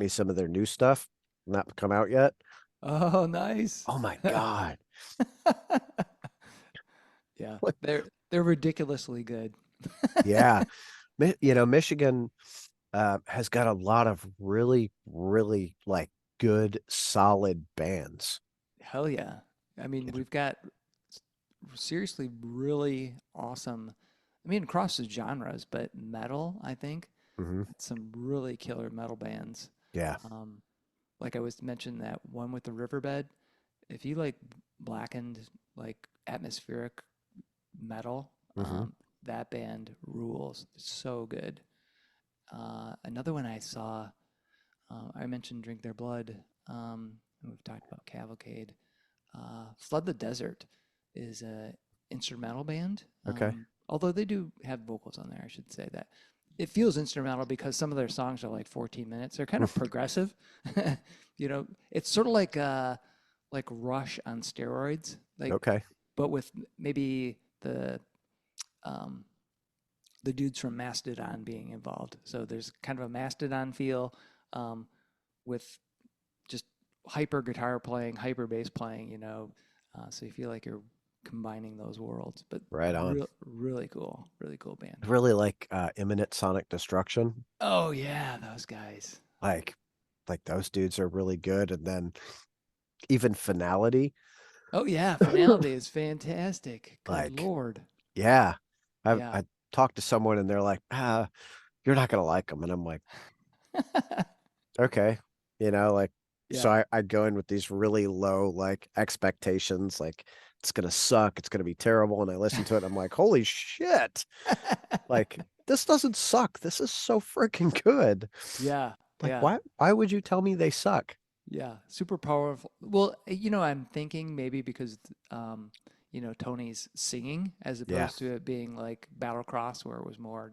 S1: some of their new stuff. Not come out yet.
S2: Oh, nice.
S1: Oh my God.
S2: Yeah.
S1: What?
S2: They're ridiculously good.
S1: Yeah. Michigan has got a lot of really, really like good, solid bands.
S2: Hell yeah. I mean, we've got seriously really awesome, I mean, across the genres, but metal, I think,
S1: Hmm.
S2: some really killer metal bands.
S1: Yeah.
S2: Um, like I was mentioned that one with the riverbed. If you like blackened, like atmospheric metal,
S1: Hmm.
S2: that band rules. It's so good. Another one I saw, I mentioned Drink Their Blood. And we've talked about Cavalcade. Flood the Desert is a instrumental band.
S1: Okay.
S2: Although they do have vocals on there, I should say that. It feels instrumental because some of their songs are like 14 minutes. They're kind of progressive. It's sort of like Rush on steroids, like
S1: Okay.
S2: but with maybe um, the dudes from Mastodon being involved. So there's kind of a Mastodon feel um, with just hyper guitar playing, hyper bass playing, so you feel like you're combining those worlds. But
S1: Right on.
S2: really cool band.
S1: I really like Imminent Sonic Destruction.
S2: Oh yeah, those guys.
S1: Like like those dudes are really good. And then even Finality.
S2: Oh yeah, Finality is fantastic. Good
S1: Like,
S2: lord.
S1: yeah.
S2: Yeah.
S1: I talked to someone and they're like, you're not gonna like them. And I'm like, okay, like so
S2: Yeah.
S1: I go in with these really low like expectations, like it's gonna suck, it's gonna be terrible, and I listen to it, and I'm like, holy shit, like this doesn't suck. This is so freaking good.
S2: Yeah.
S1: Like,
S2: Yeah.
S1: why would you tell me they suck?
S2: Yeah, super powerful. Well, I'm thinking maybe because Tony's singing as
S1: Yeah,
S2: opposed to it being like Battlecross where it was more,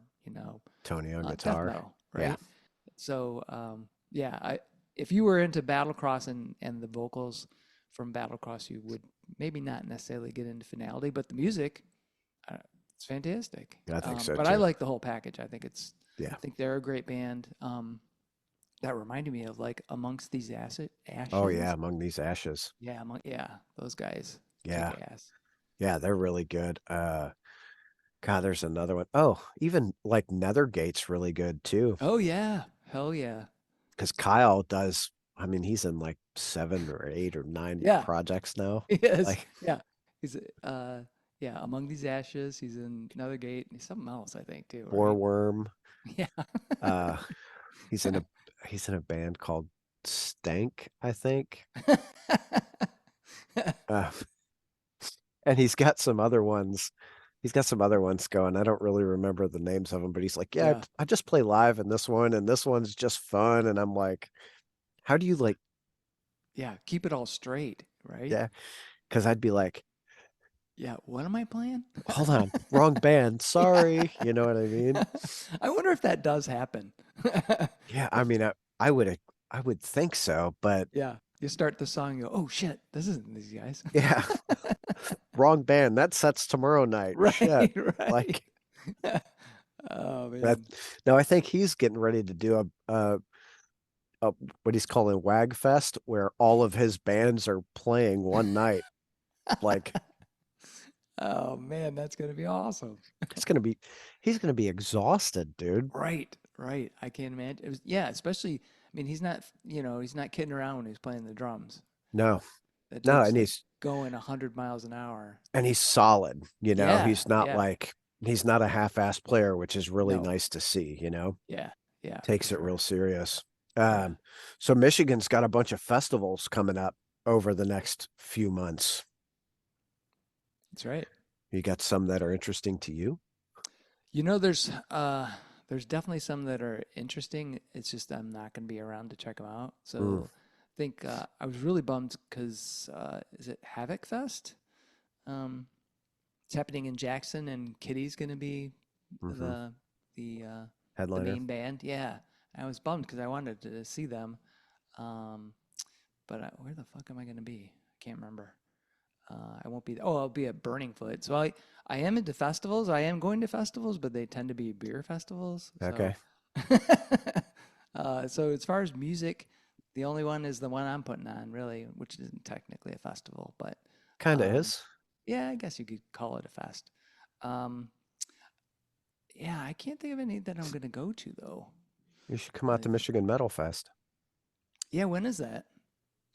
S1: Tony on
S2: death
S1: guitar.
S2: metal,
S1: Yeah,
S2: right? So, yeah, if you were into Battlecross and the vocals from Battlecross, you would maybe not necessarily get into Finality, but the music, uh, it's fantastic.
S1: I think so
S2: But I
S1: too.
S2: like the whole package.
S1: Yeah.
S2: I think they're a great band. That reminded me of like Amongst These
S1: Oh yeah,
S2: Ashes.
S1: Among These Ashes.
S2: Yeah, those guys kick
S1: Yeah,
S2: ass.
S1: yeah, they're really good. God, there's another one. Oh, even like Nethergate's really good too.
S2: Oh yeah, hell yeah.
S1: Because Kyle does, I mean, he's in like 7 or 8 or 9
S2: Yeah,
S1: projects now.
S2: he is.
S1: Like
S2: Yeah, he's yeah, Among These Ashes. He's in Another Gate. And he's something else, I think, too. Right?
S1: Warworm.
S2: Yeah.
S1: Uh, he's in a he's in a band called Stank, I think. Uh, and he's got some other ones. He's got some other ones going. I don't really remember the names of them, but he's like, yeah,
S2: Yeah,
S1: I just play live in this one, and this one's just fun. And I'm like, how do you like,
S2: yeah. Keep it all straight, right?
S1: yeah? Because I'd be like,
S2: Yeah. What am I playing?
S1: hold on, wrong band.
S2: Yeah.
S1: Sorry. You know what I mean?
S2: I wonder if that does happen.
S1: Yeah, I
S2: If
S1: mean, I would think so, but
S2: yeah, you start the song, you go, oh shit, this isn't these guys.
S1: yeah, wrong band. That sets tomorrow night. Shit.
S2: Right, right.
S1: Like
S2: Oh
S1: that.
S2: man.
S1: No, I think he's getting ready to do a what he's calling Wagfest, where all of his bands are playing one night. Like
S2: Oh man, that's gonna be awesome.
S1: it's gonna be, he's gonna be exhausted, dude.
S2: Right, right. I can't imagine. Yeah, especially. I mean, he's not kidding around when he's playing the drums.
S1: No,
S2: That
S1: no,
S2: dude's
S1: and
S2: like going 100 miles an hour.
S1: he's solid.
S2: Yeah,
S1: He's not
S2: yeah.
S1: like he's not a half-ass player, which is really
S2: No.
S1: nice to see.
S2: Yeah, yeah, for
S1: Takes it real
S2: sure.
S1: serious.
S2: Yeah,
S1: Um, so Michigan's got a bunch of festivals coming up over the next few months.
S2: that's right.
S1: You got some that are interesting to you?
S2: You know, there's definitely some that are interesting. It's just I'm not going to be around to check them out.
S1: Mm,
S2: So I think I was really bummed because is it Havoc Fest? Um, it's happening in Jackson, and Kitty's going to be
S1: hmm.
S2: the the
S1: Headliner.
S2: main band. Yeah, I was bummed because I wanted to see them. Um, but where the fuck am I going to be? I can't remember. I won't be. Oh, I'll be at Burning Foot. So I am into festivals. I am going to festivals, but they tend to be beer festivals. So,
S1: Okay.
S2: so as far as music, the only one is the one I'm putting on, really, which isn't technically a festival, but
S1: Kind of
S2: um,
S1: is.
S2: yeah, I guess you could call it a fest. Um, yeah, I can't think of any that I'm going to go to though.
S1: You should come out to
S2: Uh,
S1: Michigan Metal Fest,
S2: yeah, when is that?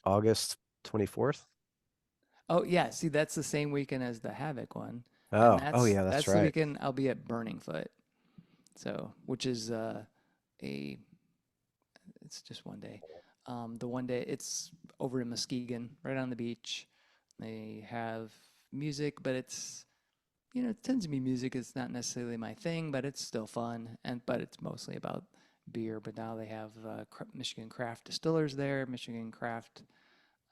S1: August 24th.
S2: Oh, yeah. See, that's the same weekend as the Havoc one, and
S1: Oh yeah, that's
S2: that's the
S1: right.
S2: weekend I'll be at Burning Foot. So, which is a it's just one day. The one day it's over in Muskegon, right on the beach. They have music, but it's it tends to be music. It's not necessarily my thing, but it's still fun. But it's mostly about beer. But now they have Michigan craft distillers there, Michigan craft,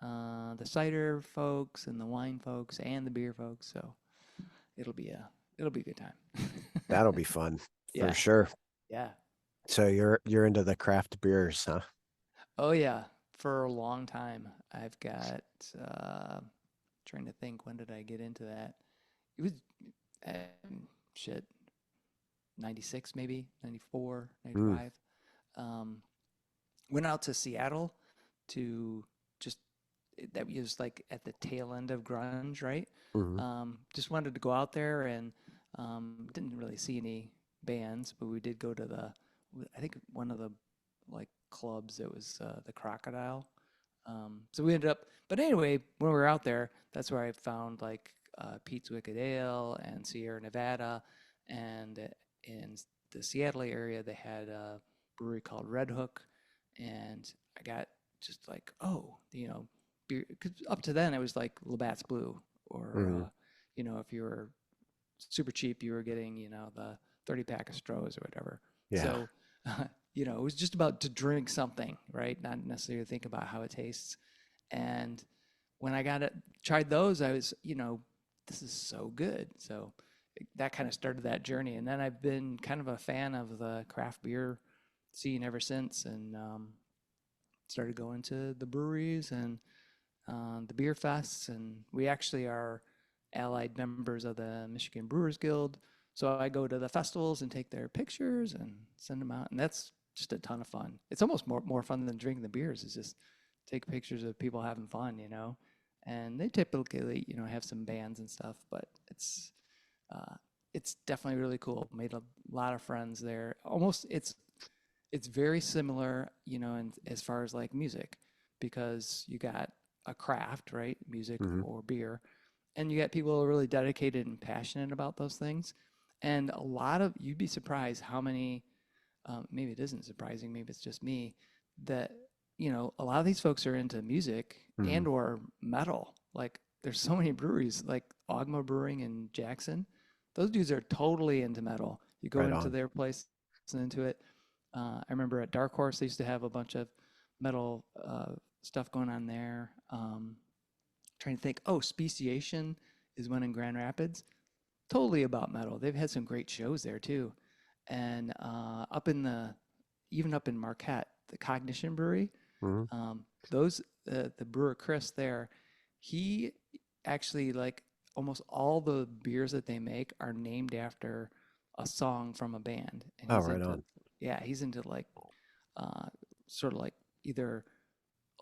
S2: the cider folks and the wine folks and the beer folks. So it'll be a it'll be a good time.
S1: That'll be fun for
S2: Yeah,
S1: sure.
S2: yeah.
S1: So you're into the craft beers, huh?
S2: Oh yeah, for a long time. I've got trying to think when did I get into that? It was shit, 96 maybe, 94,
S1: Mm,
S2: 95. Um went out to Seattle to just that was like at the tail end of grunge, right?
S1: hmm.
S2: Just wanted to go out there and didn't really see any bands, but we did go to I think one of the like clubs. It was the Crocodile. So we ended up, but anyway, when we were out there, that's where I found like Pete's Wicked Ale and Sierra Nevada, and in the Seattle area they had a brewery called Red Hook, and I got just like, oh, beer. Cause up to then it was like Labatt's Blue, or
S1: Hmm.
S2: if you were super cheap, you were getting the 30 pack of Strohs or whatever.
S1: Yeah.
S2: So it was just about to drink something, right? Not necessarily think about how it tastes. And when I tried those, I was, this is so good. So that kind of started that journey. And then I've been kind of a fan of the craft beer scene ever since, and started going to the breweries and the beer fests. And we actually are allied members of the Michigan Brewers Guild. So I go to the festivals and take their pictures and send them out. And that's just a ton of fun. It's almost more fun than drinking the beers. It's just take pictures of people having fun. And they typically, have some bands and stuff, but uh, it's definitely really cool. Made a lot of friends there. Almost, it's very similar, in as far as like music, because you got a craft, right? Music
S1: Hmm.
S2: or beer, and you got people who are really dedicated and passionate about those things. And a lot of you'd be surprised how many. Maybe it isn't surprising. Maybe it's just me that a lot of these folks are into music
S1: Hmm.
S2: and or metal. Like there's so many breweries like Ogma Brewing in Jackson. Those dudes are totally into metal. You go
S1: Right
S2: into
S1: on.
S2: their place, listen into it. I remember at Dark Horse they used to have a bunch of metal stuff going on there. Trying to think. Oh, Speciation is one in Grand Rapids. Totally about metal. They've had some great shows there too. And even up in Marquette, the Cognition Brewery,
S1: Hmm.
S2: those the brewer Chris there, he actually like almost all the beers that they make are named after a song from a band, and
S1: Oh, right on.
S2: he's into like uh, sort of like either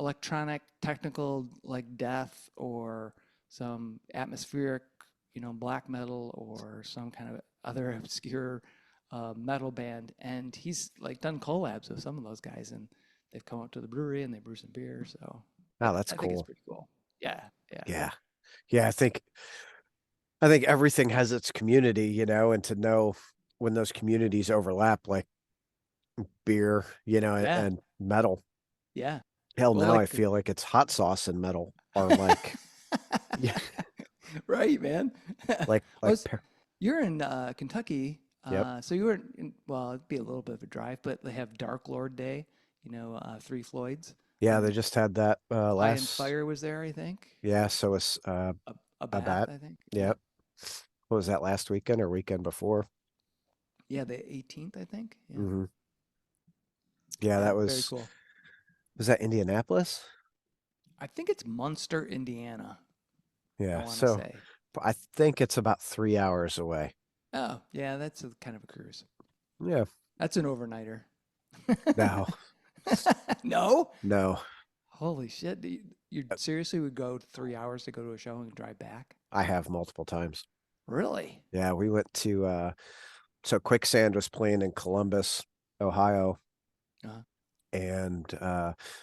S2: electronic, technical, like death, or some atmospheric, black metal, or some kind of other obscure metal band. And he's like done collabs with some of those guys, and they've come up to the brewery and they brew some beer. So
S1: Oh, that's
S2: I think it's
S1: cool.
S2: pretty cool. Yeah, yeah,
S1: Yeah. Yeah, I think everything has its community, and to know when those communities overlap, like beer,
S2: Yeah,
S1: and metal.
S2: yeah.
S1: Hell,
S2: Well,
S1: now I
S2: like,
S1: feel like it's hot sauce and metal, or like, yeah,
S2: right, man. I
S1: like,
S2: was, you're in Kentucky,
S1: yep,
S2: so you were in, well, it'd be a little bit of a drive, but they have Dark Lord Day, Three Floyds,
S1: yeah. They
S2: and
S1: just had that
S2: High and
S1: last,
S2: Fire was there, I think.
S1: yeah. So it's
S2: A
S1: a
S2: Bath,
S1: bat,
S2: I think. Yeah.
S1: yep. What was that last weekend or weekend before?
S2: Yeah, the 18th, I think. Yeah.
S1: Hmm. Yeah,
S2: Yeah,
S1: that
S2: very
S1: was
S2: cool.
S1: was that Indianapolis?
S2: I think it's Munster, Indiana, I
S1: Yeah,
S2: want to
S1: so
S2: say.
S1: I think it's about 3 hours away.
S2: Oh, yeah, that's a kind of a cruise.
S1: Yeah,
S2: That's an overnighter.
S1: no,
S2: No?
S1: no,
S2: Holy shit. You seriously would go 3 hours to go to a show and drive back?
S1: I have multiple times.
S2: Really?
S1: Yeah, we went to so Quicksand was playing in Columbus, Ohio,
S2: Uh,
S1: and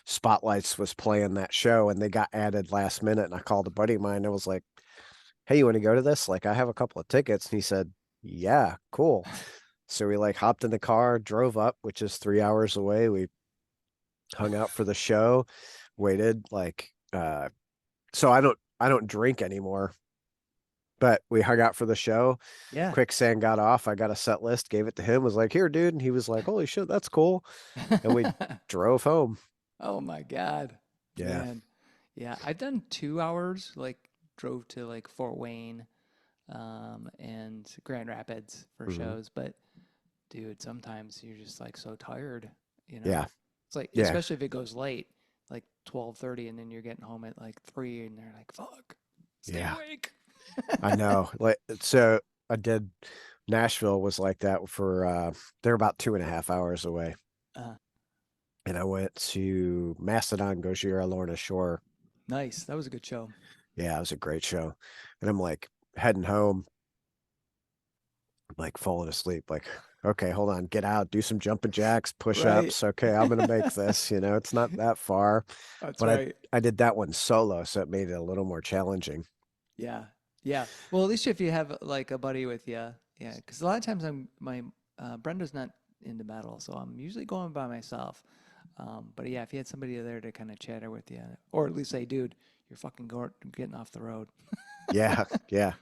S1: Spotlights was playing that show, and they got added last minute. And I called a buddy of mine. I was like, "Hey, you want to go to this? Like, I have a couple of tickets." And he said, "Yeah, cool." So we like hopped in the car, drove up, which is 3 hours away. We hung out for the show, waited like so I don't drink anymore, but we hung out for the show.
S2: yeah.
S1: Quicksand got off. I got a set list, gave it to him, was like, "Here, dude." And he was like, "Holy shit, that's cool." And we drove home.
S2: Oh my God,
S1: Yeah.
S2: man. Yeah, I've done 2 hours, like drove to like Fort Wayne, and Grand Rapids for
S1: Hmm.
S2: shows. But dude, sometimes you're just like so tired, you
S1: Yeah.
S2: know? It's like,
S1: Yeah.
S2: especially if it goes late, like 12:30, and then you're getting home at like 3, and they're like, fuck, stay
S1: Yeah.
S2: awake.
S1: I know. Like, so I did Nashville was like that for they're about 2.5 hours away.
S2: Uh,
S1: And I went to Mastodon, Gojira, Lorna Shore.
S2: nice. That was a good show.
S1: Yeah, it was a great show. And I'm like heading home, like falling asleep, like, okay, hold on, get out, do some jumping jacks,
S2: Right.
S1: push-ups. Okay, I'm gonna make this, it's not that far.
S2: That's
S1: But I
S2: right.
S1: I did that one solo, so it made it a little more challenging.
S2: Yeah. Yeah. Well, at least if you have like a buddy with you. Yeah. Because a lot of times Brenda's not into metal, so I'm usually going by myself. But yeah, if you had somebody there to kind of chatter with you, or at least say, dude, you're fucking getting off the road.
S1: Yeah, yeah.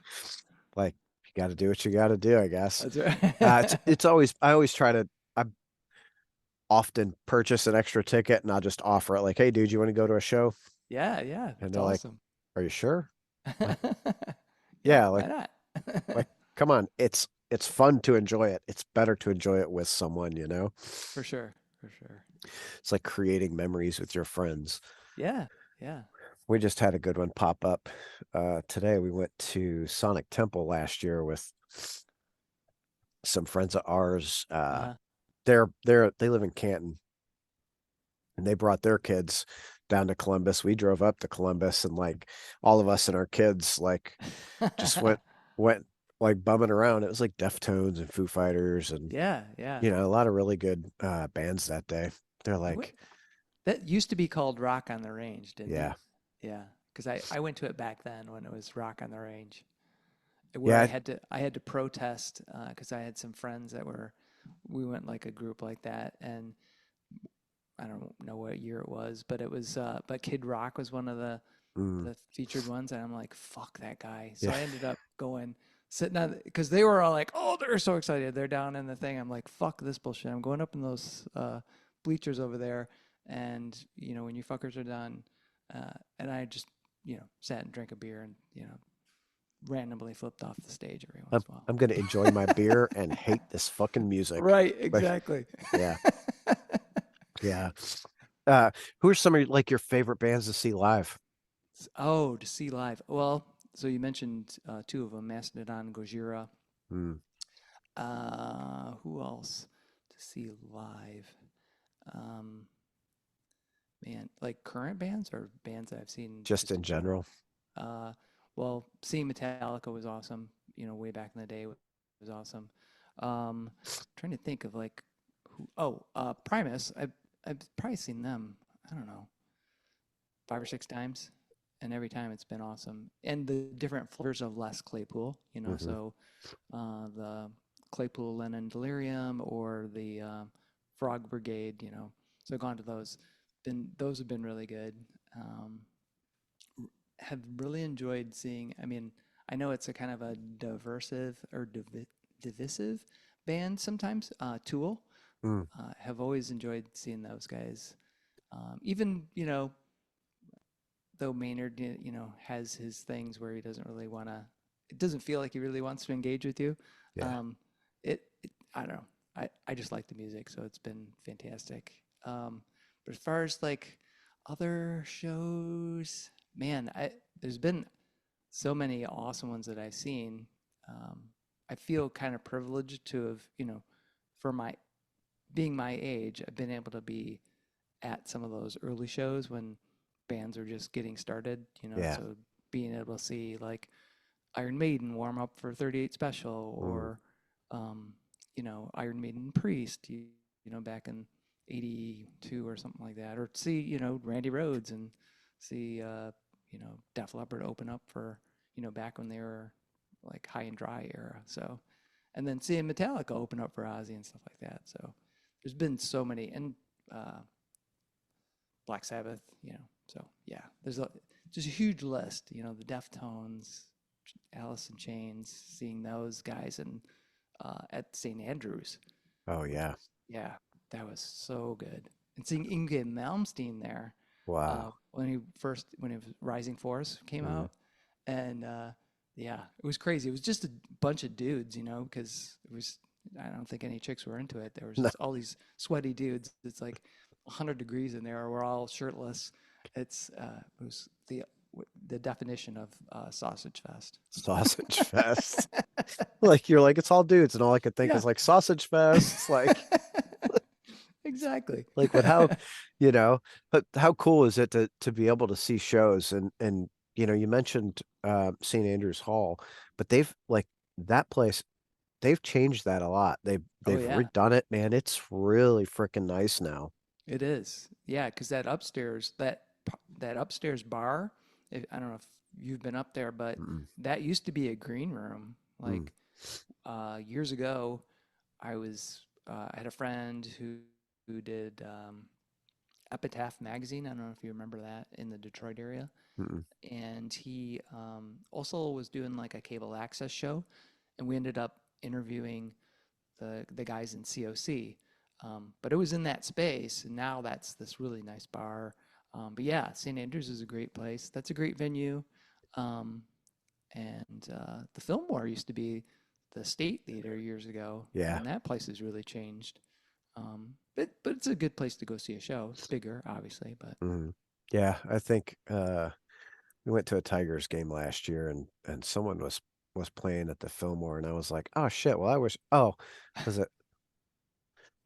S1: Like you gotta do what you gotta do, I guess.
S2: That's
S1: It's
S2: right.
S1: it's always I always try to I often purchase an extra ticket and I'll just offer it like, hey dude, you want to go to a show?
S2: Yeah. Yeah.
S1: And
S2: That's
S1: they're like,
S2: awesome.
S1: are you sure? Like,
S2: Yeah.
S1: yeah,
S2: Why not?
S1: like come on, it's fun to enjoy it. It's better to enjoy it with someone.
S2: For sure. For sure.
S1: It's like creating memories with your friends.
S2: Yeah. Yeah.
S1: We just had a good one pop up. Today we went to Sonic Temple last year with some friends of ours.
S2: Uh-huh.
S1: They live in Canton and they brought their kids down to Columbus. We drove up to Columbus and like all of us and our kids like just went like bumming around. It was like Deftones and Foo Fighters and
S2: Yeah. Yeah.
S1: a lot of really good bands that day. They're
S2: What?
S1: like,
S2: That used to be called Rock on the Range, didn't it?
S1: yeah.
S2: Yeah, because I went to it back then when it was Rock on the Range, where
S1: Yeah.
S2: I had to protest because I had some friends that we went like a group like that, and I don't know what year it was, but it was but Kid Rock was one of
S1: Mm,
S2: the featured ones, and I'm like, fuck that guy. So
S1: yeah.
S2: I ended up going sitting on because they were all like, oh, they're so excited, they're down in the thing. I'm like, fuck this bullshit. I'm going up in those bleachers over there, and when you fuckers are done, and I just sat and drank a beer and randomly flipped off the stage every once
S1: I'm
S2: in a while.
S1: I'm gonna enjoy my beer and hate this fucking music.
S2: Right,
S1: Like,
S2: exactly.
S1: yeah. Yeah. Uh, who are some of like your favorite bands to see live?
S2: Oh, to see live. Well, so you mentioned two of them, Mastodon and Gojira.
S1: Mm,
S2: Who else to see live? Um, Man, like current bands or bands that I've seen
S1: just
S2: just
S1: in
S2: in general.
S1: general.
S2: Uh, well, seeing Metallica was awesome. Way back in the day was awesome. Trying to think of like who. Oh, Primus. I've probably seen them. I don't know, 5 or 6 times, and every time it's been awesome. And the different flavors of Les Claypool.
S1: Hmm.
S2: So the Claypool Lennon Delirium or the Frog Brigade, so I've gone to those. Those have been really good. Um, have really enjoyed seeing. I mean, I know it's a kind of a diversive or divisive band sometimes. Tool.
S1: Mm,
S2: Have always enjoyed seeing those guys. Even though Maynard, has his things where he doesn't really want to. It doesn't feel like he really wants to engage with you.
S1: yeah.
S2: Um, I don't know. I just like the music, so it's been fantastic. But as far as like other shows, man, there's been so many awesome ones that I've seen. Um, I feel kind of privileged to have, for my being my age, I've been able to be at some of those early shows when bands are just getting started,
S1: Yeah.
S2: so being able to see like Iron Maiden warm up for 38 Special
S1: Mm,
S2: or, Iron Maiden Priest, back in 82 or something like that. Or see, Randy Rhoads and see, Def Leppard open up for, back when they were like High and Dry era. So, and then seeing Metallica open up for Ozzy and stuff like that. So there's been so many. And, uh, Black Sabbath, So yeah, there's just a huge list. The Deftones, Alice in Chains, seeing those guys and at St. Andrews,
S1: oh
S2: which
S1: yeah.
S2: was yeah, that was so good. And seeing Inge Malmsteen there
S1: Wow.
S2: when he was Rising Force came
S1: Mm.
S2: out, and yeah, it was crazy. It was just a bunch of dudes, because it was. I don't think any chicks were into it. There was
S1: No,
S2: just all these sweaty dudes. It's like 100 degrees in there. We're all shirtless. It was the definition of sausage fest.
S1: sausage fest. Like you're like, it's all dudes, and all I could think
S2: Yeah.
S1: is like sausage fest.
S2: Exactly.
S1: But how, you know, but how cool is it to be able to see shows and you mentioned St. Andrews Hall, but they've like that place, they've changed that a lot.
S2: Oh
S1: They've
S2: yeah,
S1: redone it, man. It's really freaking nice now.
S2: it is. Yeah, because that upstairs bar, I don't know if you've been up there, but
S1: Mm,
S2: that used to be a green room.
S1: mm,
S2: Like years ago, I had a friend who did Epitaph magazine. I don't know if you remember that in the Detroit area,
S1: mm.
S2: and he also was doing like a cable access show, and we ended up interviewing the guys in COC. But it was in that space, and now that's this really nice bar. But yeah, St. Andrews is a great place. That's a great venue. Um, and the Fillmore used to be the State Theater years ago,
S1: Yeah.
S2: and that place has really changed. But it's a good place to go see a show. It's bigger, obviously, but
S1: Mm. Yeah, I think we went to a Tigers game last year and someone was playing at the Fillmore and I was like, "Oh shit, well I wish was it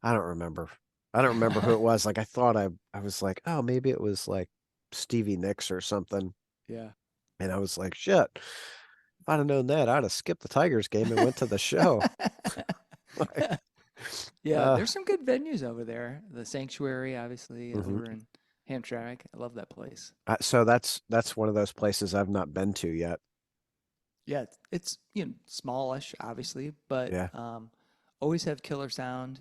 S1: I don't remember. I don't remember who it was. Like I thought I was like, "Oh, maybe it was like Stevie Nicks or something."
S2: yeah.
S1: And I was like, "Shit. If I'd have known that, I'd have skipped the Tigers game and went to the show." Like,
S2: Yeah,
S1: uh
S2: there's some good venues over there. The Sanctuary, obviously,
S1: mhm.
S2: over in Hamtramck. I love that place.
S1: So that's one of those places I've not been to yet.
S2: Yeah, it's smallish, obviously, but
S1: Yeah,
S2: always have killer sound,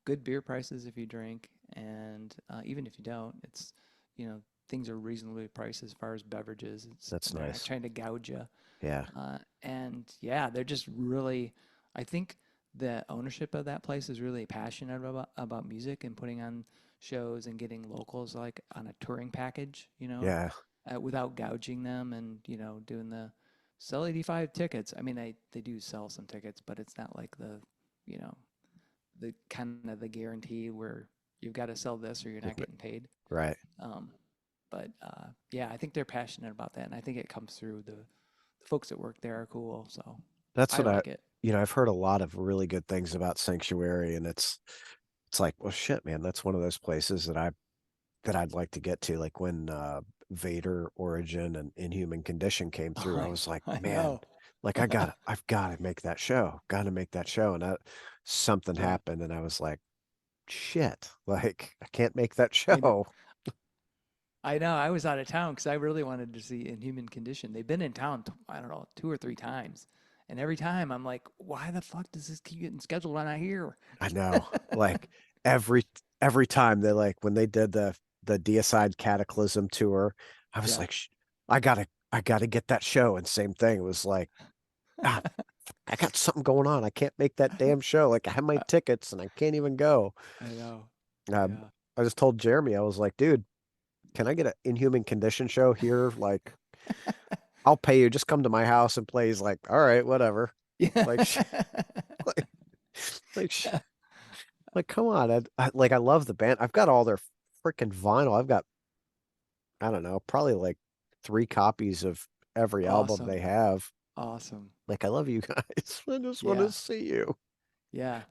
S2: good beer prices if you drink, and even if you don't, it's things are reasonably priced as far as beverages.
S1: that's
S2: They're not
S1: nice.
S2: trying to gouge you,
S1: Yeah.
S2: and yeah, they're just really. I think the ownership of that place is really passionate about music and putting on shows and getting locals like on a touring package,
S1: Yeah.
S2: without gouging them and doing the sell 85 tickets. I mean, they do sell some tickets, but it's not like you know the kind of the guarantee where you've got to sell this or you're not getting paid.
S1: Right.
S2: Um, but yeah, I think they're passionate about that, and I think it comes through. The folks that work there are cool, so
S1: That's
S2: I
S1: what
S2: like it.
S1: I've heard a lot of really good things about Sanctuary and it's like, well shit, man, that's one of those places that I'd like to get to. Like when Vader Origin and Inhuman Condition came through, I was like,
S2: I
S1: man,
S2: know.
S1: like I've got to make that show. Got to make that show. And something
S2: Yeah,
S1: happened and I was like, shit, like I can't make that
S2: I know.
S1: show.
S2: I know. I was out of town because I really wanted to see Inhuman Condition. They've been in town, I don't know, 2 or 3 times, And every time I'm like, why the fuck does this keep getting scheduled when I hear?
S1: I know. Like every every time they like when they did the Deicide Cataclysm tour, I was
S2: Yeah.
S1: like, I gotta get that show. And same thing. It was like, ah, I got something going on. I can't make that damn show. Like I have my tickets and I can't even go.
S2: I know.
S1: Um,
S2: Yeah.
S1: I just told Jeremy, I was like, dude, can I get an Inhuman Condition show here? Like, I'll pay you. Just come to my house and play. He's like, all right, whatever.
S2: Yeah.
S1: Like, like, like, like, come on. Like, I love the band. I've got all their freaking vinyl. I've got, I don't know, probably like 3 copies of every album they
S2: Awesome.
S1: have.
S2: Awesome.
S1: Like, I love you guys. I just want to
S2: Yeah.
S1: see you.
S2: Yeah.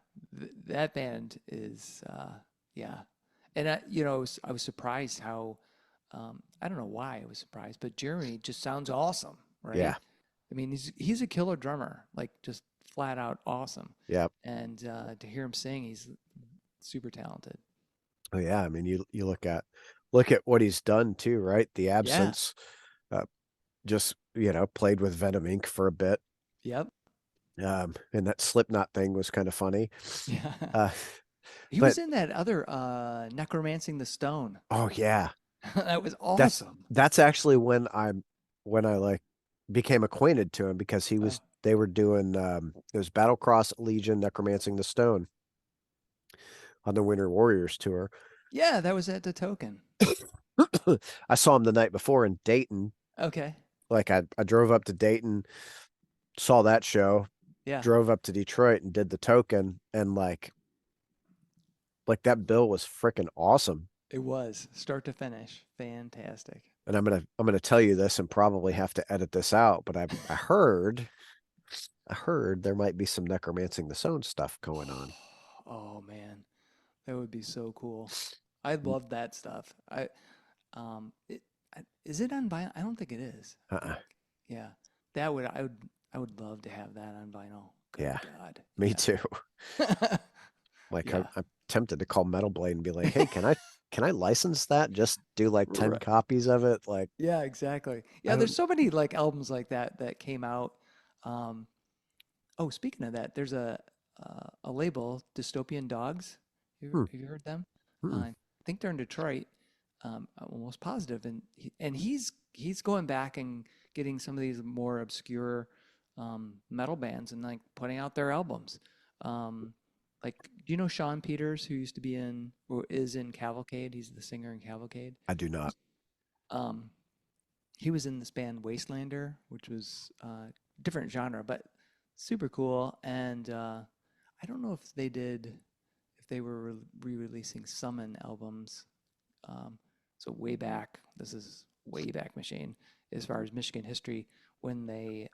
S2: That band is yeah. And I was surprised how I don't know why I was surprised, but Jeremy just sounds awesome, right?
S1: Yeah.
S2: I mean, he's a killer drummer, like just flat out awesome.
S1: Yeah.
S2: And to hear him sing, he's super talented.
S1: Oh, yeah. I mean, you look at what he's done too, right? The
S2: Yeah.
S1: Absence, uh, just, played with Venom Inc. for a bit.
S2: Yep.
S1: And that Slipknot thing was kind of funny.
S2: Yeah.
S1: Uh,
S2: He was
S1: but
S2: in that other Necromancing the Stone.
S1: oh yeah,
S2: That was
S1: that's
S2: awesome.
S1: that's actually when I like became acquainted to him because
S2: Oh,
S1: they were doing it was Battlecross Legion Necromancing the Stone on the Winter Warriors tour.
S2: yeah, that was at the Token.
S1: I saw him the night before in Dayton.
S2: Okay.
S1: Like I drove up to Dayton, saw that show,
S2: Yeah,
S1: drove up to Detroit and did the Token, and like that bill was freaking awesome.
S2: it was start to finish. Fantastic.
S1: And I'm gonna tell you this and probably have to edit this out, but I heard there might be some necromancing the stone stuff going on.
S2: Oh man, that would be so cool. I love that stuff. It, is it on vinyl? I don't think it is. I
S1: Uh-uh.
S2: think, yeah, I would love to have that on vinyl. Good
S1: Yeah,
S2: God,
S1: me too.
S2: yeah,
S1: Like
S2: yeah,
S1: I'm tempted to call Metal Blade and be like, "Hey, can I license that? Just do like 10
S2: right.
S1: copies of it." Like
S2: Yeah, exactly.
S1: I
S2: Yeah, there's
S1: don't
S2: so many like albums like that that came out. Um, oh, speaking of that, there's a label, Dystopian Dogs.
S1: hmm,
S2: Have you heard them?
S1: hmm.
S2: I think they're in Detroit. I'm almost positive, and he's going back and getting some of these more obscure metal bands and like putting out their albums. Um, like, do you know Sean Peters, who used to be in or is in Cavalcade? He's the singer in Cavalcade.
S1: I do not.
S2: Um, he was in this band Wastelander, which was different genre, but super cool. And I don't know if they were re-releasing Summon albums. Um, so way back, this is way back machine as far as Michigan history when they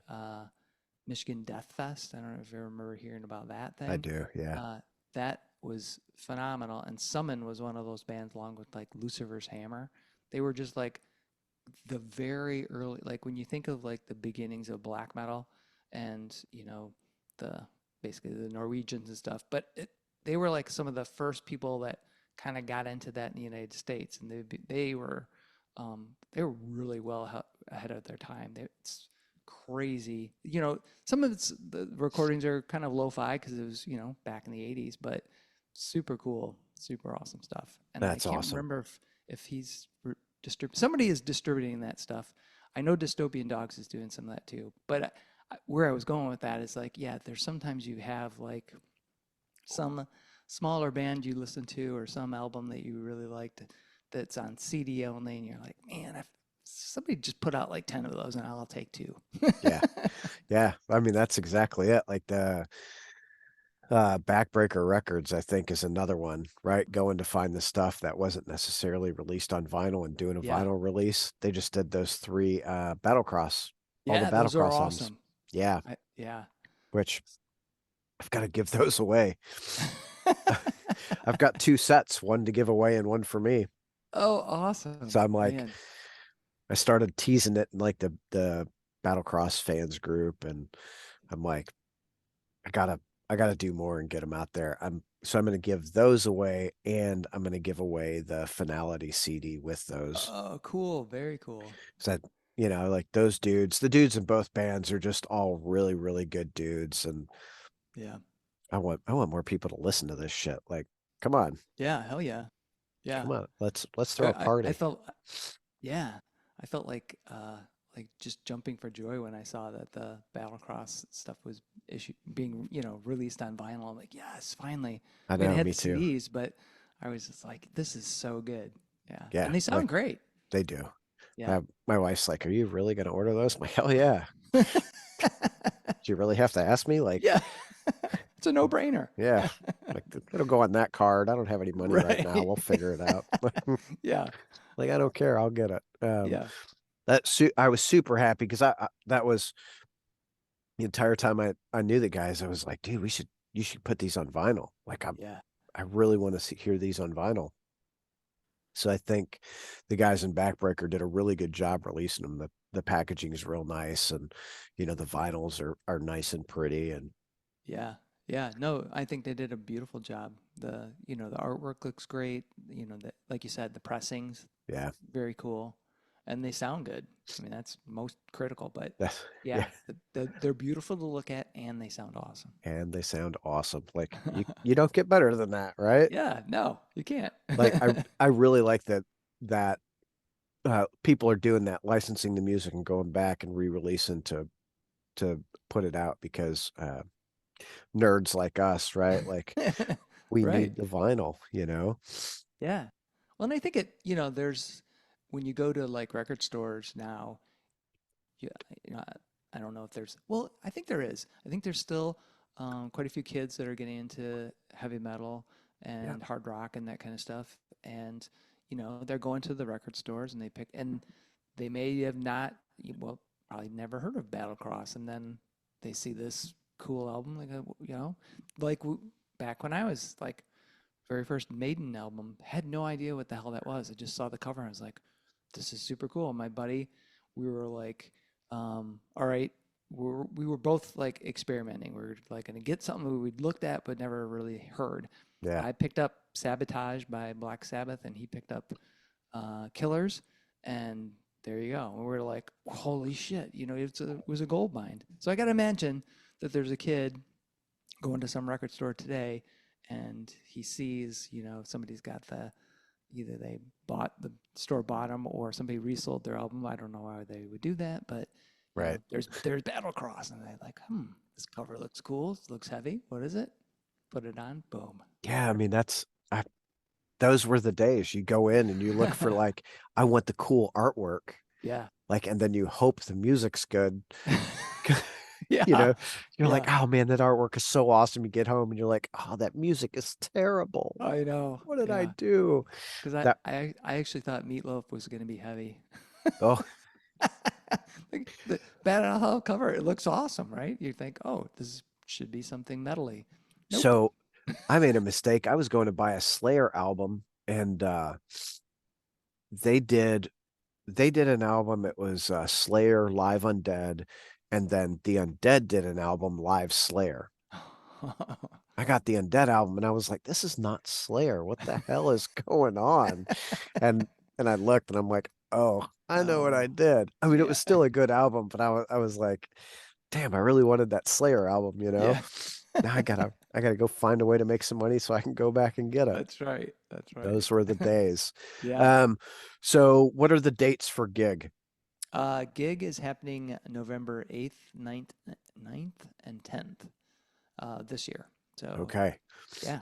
S2: Michigan Death Fest. I don't know if you remember hearing about that
S1: I
S2: thing.
S1: do. Yeah.
S2: That was phenomenal. And Summon was one of those bands along with like Lucifer's Hammer. They were just like the very early, like when you think of like the beginnings of black metal and the basically the Norwegians and stuff, but they were like some of the first people that kind of got into that in the United States, and they were really well ahead of their time. It's crazy. Some of the recordings are kind of lo-fi because it was back in the '80s, but super cool, super awesome stuff. And I
S1: That's
S2: can't
S1: awesome.
S2: remember if somebody is distributing that stuff. I know Dystopian Dogs is doing some of that too. But where I was going with that is like, yeah, there's sometimes you have like some smaller band you listen to or some album that you really liked that's on CD only, and you're like, man, if somebody just put out like 10 of those and I'll take two.
S1: Yeah. Yeah. I mean, that's exactly it. Like the Backbreaker Records, I think, is another one, right? Going to find the stuff that wasn't necessarily released on vinyl and doing a
S2: Yeah.
S1: vinyl release. They just did those three Battlecross, all the
S2: Yeah, those are
S1: Battlecross albums.
S2: awesome.
S1: Yeah,
S2: Yeah.
S1: which I've got to give those away. I've got 2 sets, one to give away and one for me.
S2: Oh, awesome.
S1: So I'm like,
S2: Man.
S1: I started teasing it in like the Battlecross fans group, and I'm like, I gotta I gotta do more and get them out there. I'm gonna give those away, and I'm gonna give away the Finality CD with those.
S2: Oh, cool. Very cool.
S1: So that like those dudes, the dudes in both bands are just all really, really good dudes. And
S2: Yeah.
S1: I want more people to listen to this shit. Like, come on,
S2: Yeah. Hell yeah. Yeah.
S1: come on. Let's throw a
S2: I
S1: party.
S2: felt, yeah, I felt like just jumping for joy when I saw that the Battlecross stuff was being, released on vinyl. I'm like, yes, finally.
S1: I
S2: I mean, I
S1: know,
S2: had
S1: me
S2: the
S1: too.
S2: CDs, but I was just like, this is so good. Yeah.
S1: Yeah,
S2: And they
S1: like
S2: sound great.
S1: they do.
S2: Yeah.
S1: My wife's like, "Are you really gonna order those?" I'm like, "Hell yeah." Do you really have to ask me? Like,
S2: Yeah. It's a no-brainer.
S1: yeah, like it'll go on that card. I don't have any money right now.
S2: Right.
S1: We'll figure it out.
S2: Yeah.
S1: Like, I don't care. I'll get it.
S2: Yeah.
S1: I was super happy because that was the entire time I knew the guys. I was like, dude, you should put these on vinyl. Like,
S2: Yeah.
S1: I really want to hear these on vinyl. So I think the guys in Backbreaker did a really good job releasing them. The packaging is real nice, and the vinyls are nice and pretty, and
S2: Yeah. Yeah. No, I think they did a beautiful job. The artwork looks great. Like you said, the pressings,
S1: yeah,
S2: very cool. And they sound good. I mean, that's most critical, but
S1: that's yeah,
S2: yeah, they're beautiful to look at and they sound awesome.
S1: and they sound awesome. Like you don't get better than that, right?
S2: Yeah, no, you can't.
S1: Like I really like that people are doing that, licensing the music and going back and re-releasing to put it out because nerds like us, right? Like we
S2: Right.
S1: need the vinyl.
S2: Yeah. Well, and I think there's when you go to like record stores now, you, I don't know if well, I think there is. I think there's still quite a few kids that are getting into heavy metal
S1: Yeah,
S2: and hard rock and that kind of stuff. And, they're going to the record stores and and they may have not, well, probably never heard of Battlecross. And then they see this cool album, like back when I was like, very first Maiden album, had no idea what the hell that was. I just saw the cover and I was like, this is super cool. And my buddy, we were like, all right, we were both like experimenting. We were like going to get something we'd looked at but never really heard.
S1: yeah,
S2: I picked up Sabotage by Black Sabbath and he picked up Killers. And there you go. And we were like, holy shit, it was a gold mine. So I got to imagine that there's a kid going to some record store today and he sees, somebody's got either they bought the store bought them or somebody resold their album. I don't know why they would do that, but
S1: right.
S2: there's Battlecross and they're like, this cover looks cool. It looks heavy. What is it? Put it on. Boom.
S1: Yeah, I mean those were the days. You go in and you look for like, I want the cool artwork,
S2: Yeah.
S1: like, and then you hope the music's good. you
S2: Yeah.
S1: know, you're like,
S2: Yeah.
S1: oh man, that artwork is so awesome. You get home and you're like, oh, that music is terrible.
S2: I know.
S1: What did I
S2: Yeah.
S1: do?
S2: Because
S1: That
S2: I actually thought Meatloaf was going to be heavy.
S1: oh,
S2: Like the Bad Hell cover, it looks awesome, right? You think, oh, this should be something metally. Nope.
S1: so I made a mistake. I was going to buy a Slayer album, and they did they did an album. It was Slayer Live Undead, and then the Undead did an album Live Slayer. I got the Undead album and I was like, this is not Slayer. What the hell is going on? And I looked and I'm like, oh, I know what I
S2: Oh,
S1: did. I mean, it
S2: yeah.
S1: was still a good album, but I was like, damn, I really wanted that Slayer album.
S2: Yeah.
S1: Now I gotta go find a way to make some money so I can go back and get it.
S2: That's right. That's right.
S1: Those were the days.
S2: Yeah.
S1: Um, so what are the dates for gig?
S2: Gig is happening November 8th, ninth, and 10th this year. So,
S1: Okay.
S2: yeah.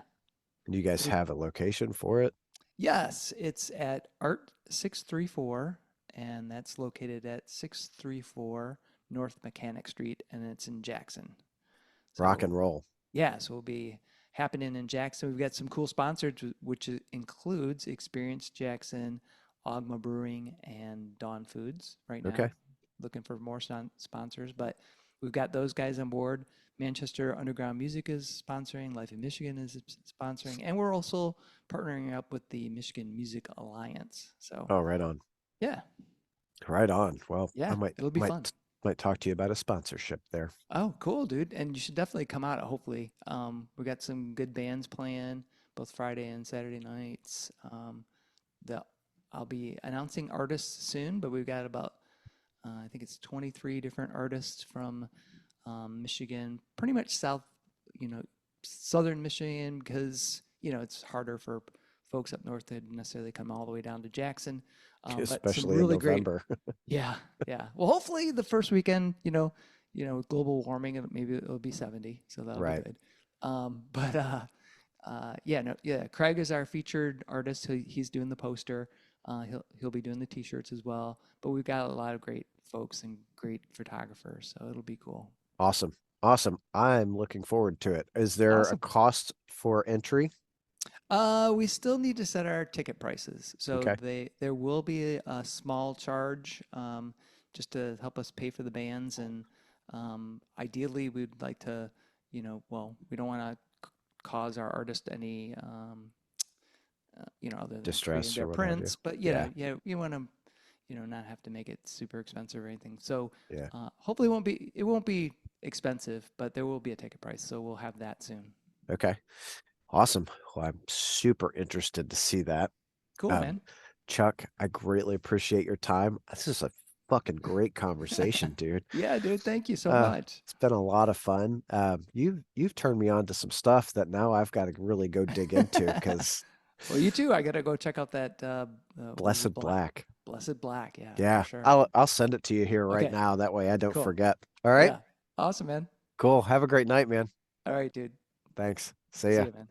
S1: And you guys
S2: It'll,
S1: have a location for it?
S2: yes, it's at Art 634, and that's located at 634 North Mechanic Street, and it's in Jackson.
S1: Rock
S2: So,
S1: and roll.
S2: yeah, so we'll be happening in Jackson. We've got some cool sponsors, which includes Experience Jackson, Ogma Brewing, and Dawn Foods right
S1: Okay.
S2: now. Looking for more sponsors, but we've got those guys on board. Manchester Underground Music is sponsoring, Life in Michigan is sponsoring, and we're also partnering up with the Michigan Music Alliance. So,
S1: Oh, right on.
S2: yeah,
S1: Right on. Well, I
S2: yeah,
S1: might
S2: it'll be fun.
S1: might might talk to you about a sponsorship there.
S2: Oh, cool, dude. And you should definitely come out, hopefully. We got some good bands playing both Friday and Saturday nights. The I'll be announcing artists soon, but we've got about I think it's 23 different artists from Michigan, pretty much you know, southern Michigan, because it's harder for folks up north to necessarily come all the way down to Jackson. But some
S1: Especially in
S2: really great,
S1: November.
S2: yeah, yeah. Well, hopefully the first weekend, with global warming, maybe it'll be 70, so that'll be
S1: Right.
S2: good. But yeah, no, yeah. Craig is our featured artist. He's doing the poster. He'll be doing the T-shirts as well. But we've got a lot of great folks and great photographers, so it'll be cool.
S1: Awesome. Awesome. I'm looking forward to it. Is there a
S2: Awesome.
S1: cost for entry?
S2: We still need to set our ticket prices. So
S1: Okay.
S2: there will be a small charge just to help us pay for the bands, and ideally we'd like to, well, we don't want to cause our artist any, other than creating
S1: Distress
S2: their
S1: or what have you.
S2: prints, but
S1: Yeah.
S2: yeah, you want to, not have to make it super expensive or anything. So
S1: Yeah.
S2: hopefully it won't be expensive, but there will be a ticket price. So we'll have that soon.
S1: Okay. Awesome. Well, I'm super interested to see that.
S2: Cool,
S1: Um,
S2: man.
S1: Chuck, I greatly appreciate your time. This is a fucking great conversation, dude.
S2: Yeah, dude. Thank you so much.
S1: It's been a lot of fun. You've turned me on to some stuff that now I've got to really go dig into because
S2: Well, you too. I gotta go check out that. What is it?
S1: Blessed Black.
S2: Blessed Black. Yeah, for
S1: Yeah,
S2: sure.
S1: I'll send it to you here right
S2: Okay.
S1: now. That way I don't
S2: Cool.
S1: forget. All right.
S2: Yeah. Awesome, man.
S1: Cool. Have a great night, man.
S2: All right, dude.
S1: Thanks. See
S2: See
S1: ya.
S2: you, man.